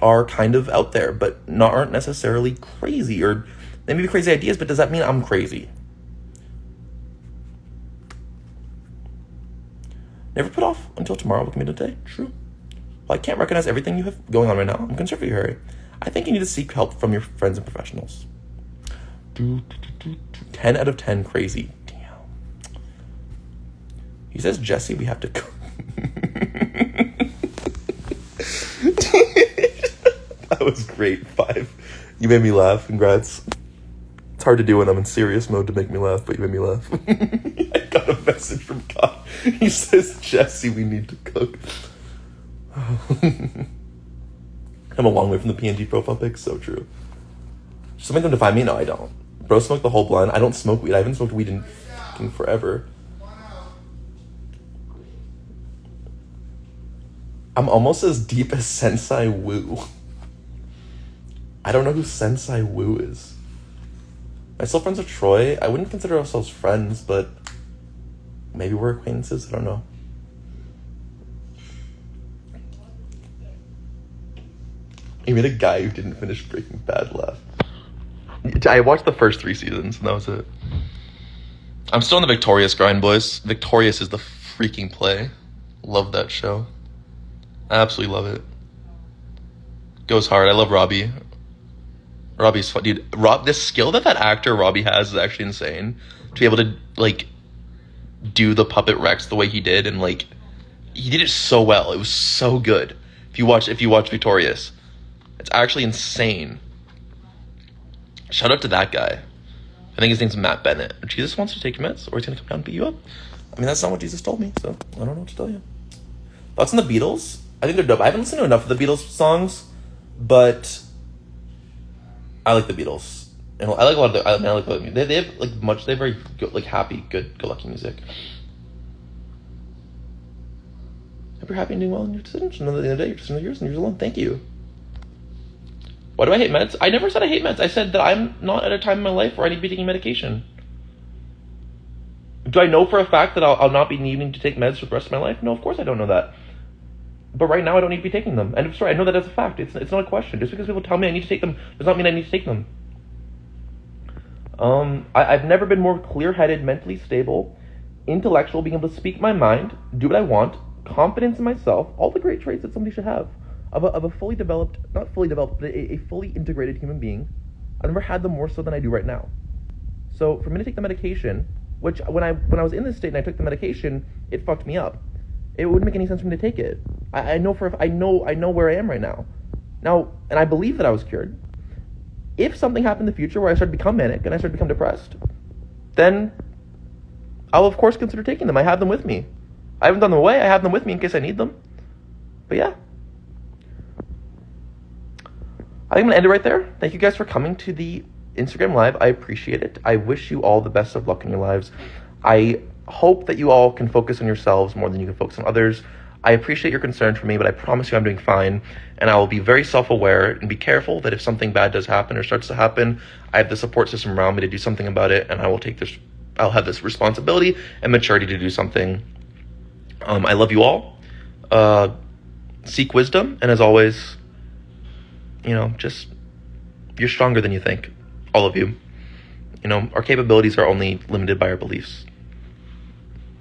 are kind of out there, but aren't necessarily crazy? Or they may be crazy ideas, but does that mean I'm crazy? Never put off until tomorrow what can be today. True. Well, I can't recognize everything you have going on right now. I'm concerned for you, Harry. I think you need to seek help from your friends and professionals. 10 out of 10 crazy. Damn. He says, Jesse, we have to go. That was great. 5. You made me laugh. Congrats. It's hard to do when I'm in serious mode to make me laugh, but you made me laugh. I got a message from God. He says, Jesse, we need to cook. I'm a long way from the PNG profile pic. So true. Just make them define me? No, I don't. Bro, smoke the whole blunt. I don't smoke weed. I haven't smoked weed in fucking forever. I'm almost as deep as Sensei Wu. I don't know who Sensei Wu is. I'm still friends with Troy. I wouldn't consider ourselves friends, but maybe we're acquaintances. I don't know. You made a guy who didn't finish Breaking Bad laugh. I watched the first 3 seasons, and that was it. I'm still on the Victorious grind, boys. Victorious is the freaking play. Love that show. I absolutely love it. Goes hard. I love Robbie. Robbie's fun. Dude, the skill that actor Robbie has is actually insane. To be able to, like, do the puppet Rex the way he did, and, like, he did it so well. It was so good. If you watch Victorious, it's actually insane. Shout out to that guy. I think his name's Matt Bennett. Jesus wants to take your meds, or he's gonna come down and beat you up. I mean, that's not what Jesus told me, so I don't know what to tell you. Thoughts on the Beatles? I think they're dope. I haven't listened to enough of the Beatles songs, but I like the Beatles. And I like a lot of I like music. They have like much. They have very good, like happy, good-lucky music. Hope you're happy and doing well in your decisions. Another the other day, you're just years and years alone. Thank you. Why do I hate meds? I never said I hate meds. I said that I'm not at a time in my life where I need to be taking medication. Do I know for a fact that I'll not be needing to take meds for the rest of my life? No, of course I don't know that. But right now I don't need to be taking them. And I'm sorry, I know that as a fact. It's not a question. Just because people tell me I need to take them does not mean I need to take them. I've never been more clear-headed, mentally stable, intellectual, being able to speak my mind, do what I want, confidence in myself, all the great traits that somebody should have. Of a fully developed, not fully developed, but a fully integrated human being. I've never had them more so than I do right now. So for me to take the medication, which when I was in this state and I took the medication, it fucked me up. It wouldn't make any sense for me to take it. I know where I am right now. Now, and I believe that I was cured. If something happened in the future where I started to become manic and I started to become depressed, then I'll of course consider taking them. I have them with me. I haven't done them away. I have them with me in case I need them. But yeah. I think I'm going to end it right there. Thank you guys for coming to the Instagram Live. I appreciate it. I wish you all the best of luck in your lives. I hope that you all can focus on yourselves more than you can focus on others. I appreciate your concern for me, but I promise you I'm doing fine. And I will be very self-aware and be careful that if something bad does happen or starts to happen, I have the support system around me to do something about it. And I'll have this responsibility and maturity to do something. I love you all. Seek wisdom. And as always, just, you're stronger than you think. All of you. Our capabilities are only limited by our beliefs.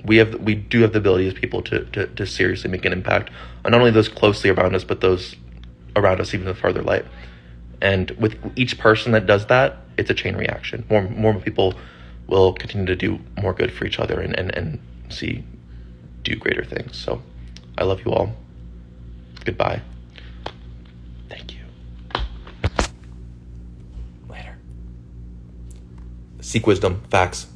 We do have the ability as people to seriously make an impact on not only those closely around us, but those around us even farther light. And with each person that does that, it's a chain reaction. More people will continue to do more good for each other and do greater things. So I love you all. Goodbye. Thank you. Later. Seek wisdom. Facts.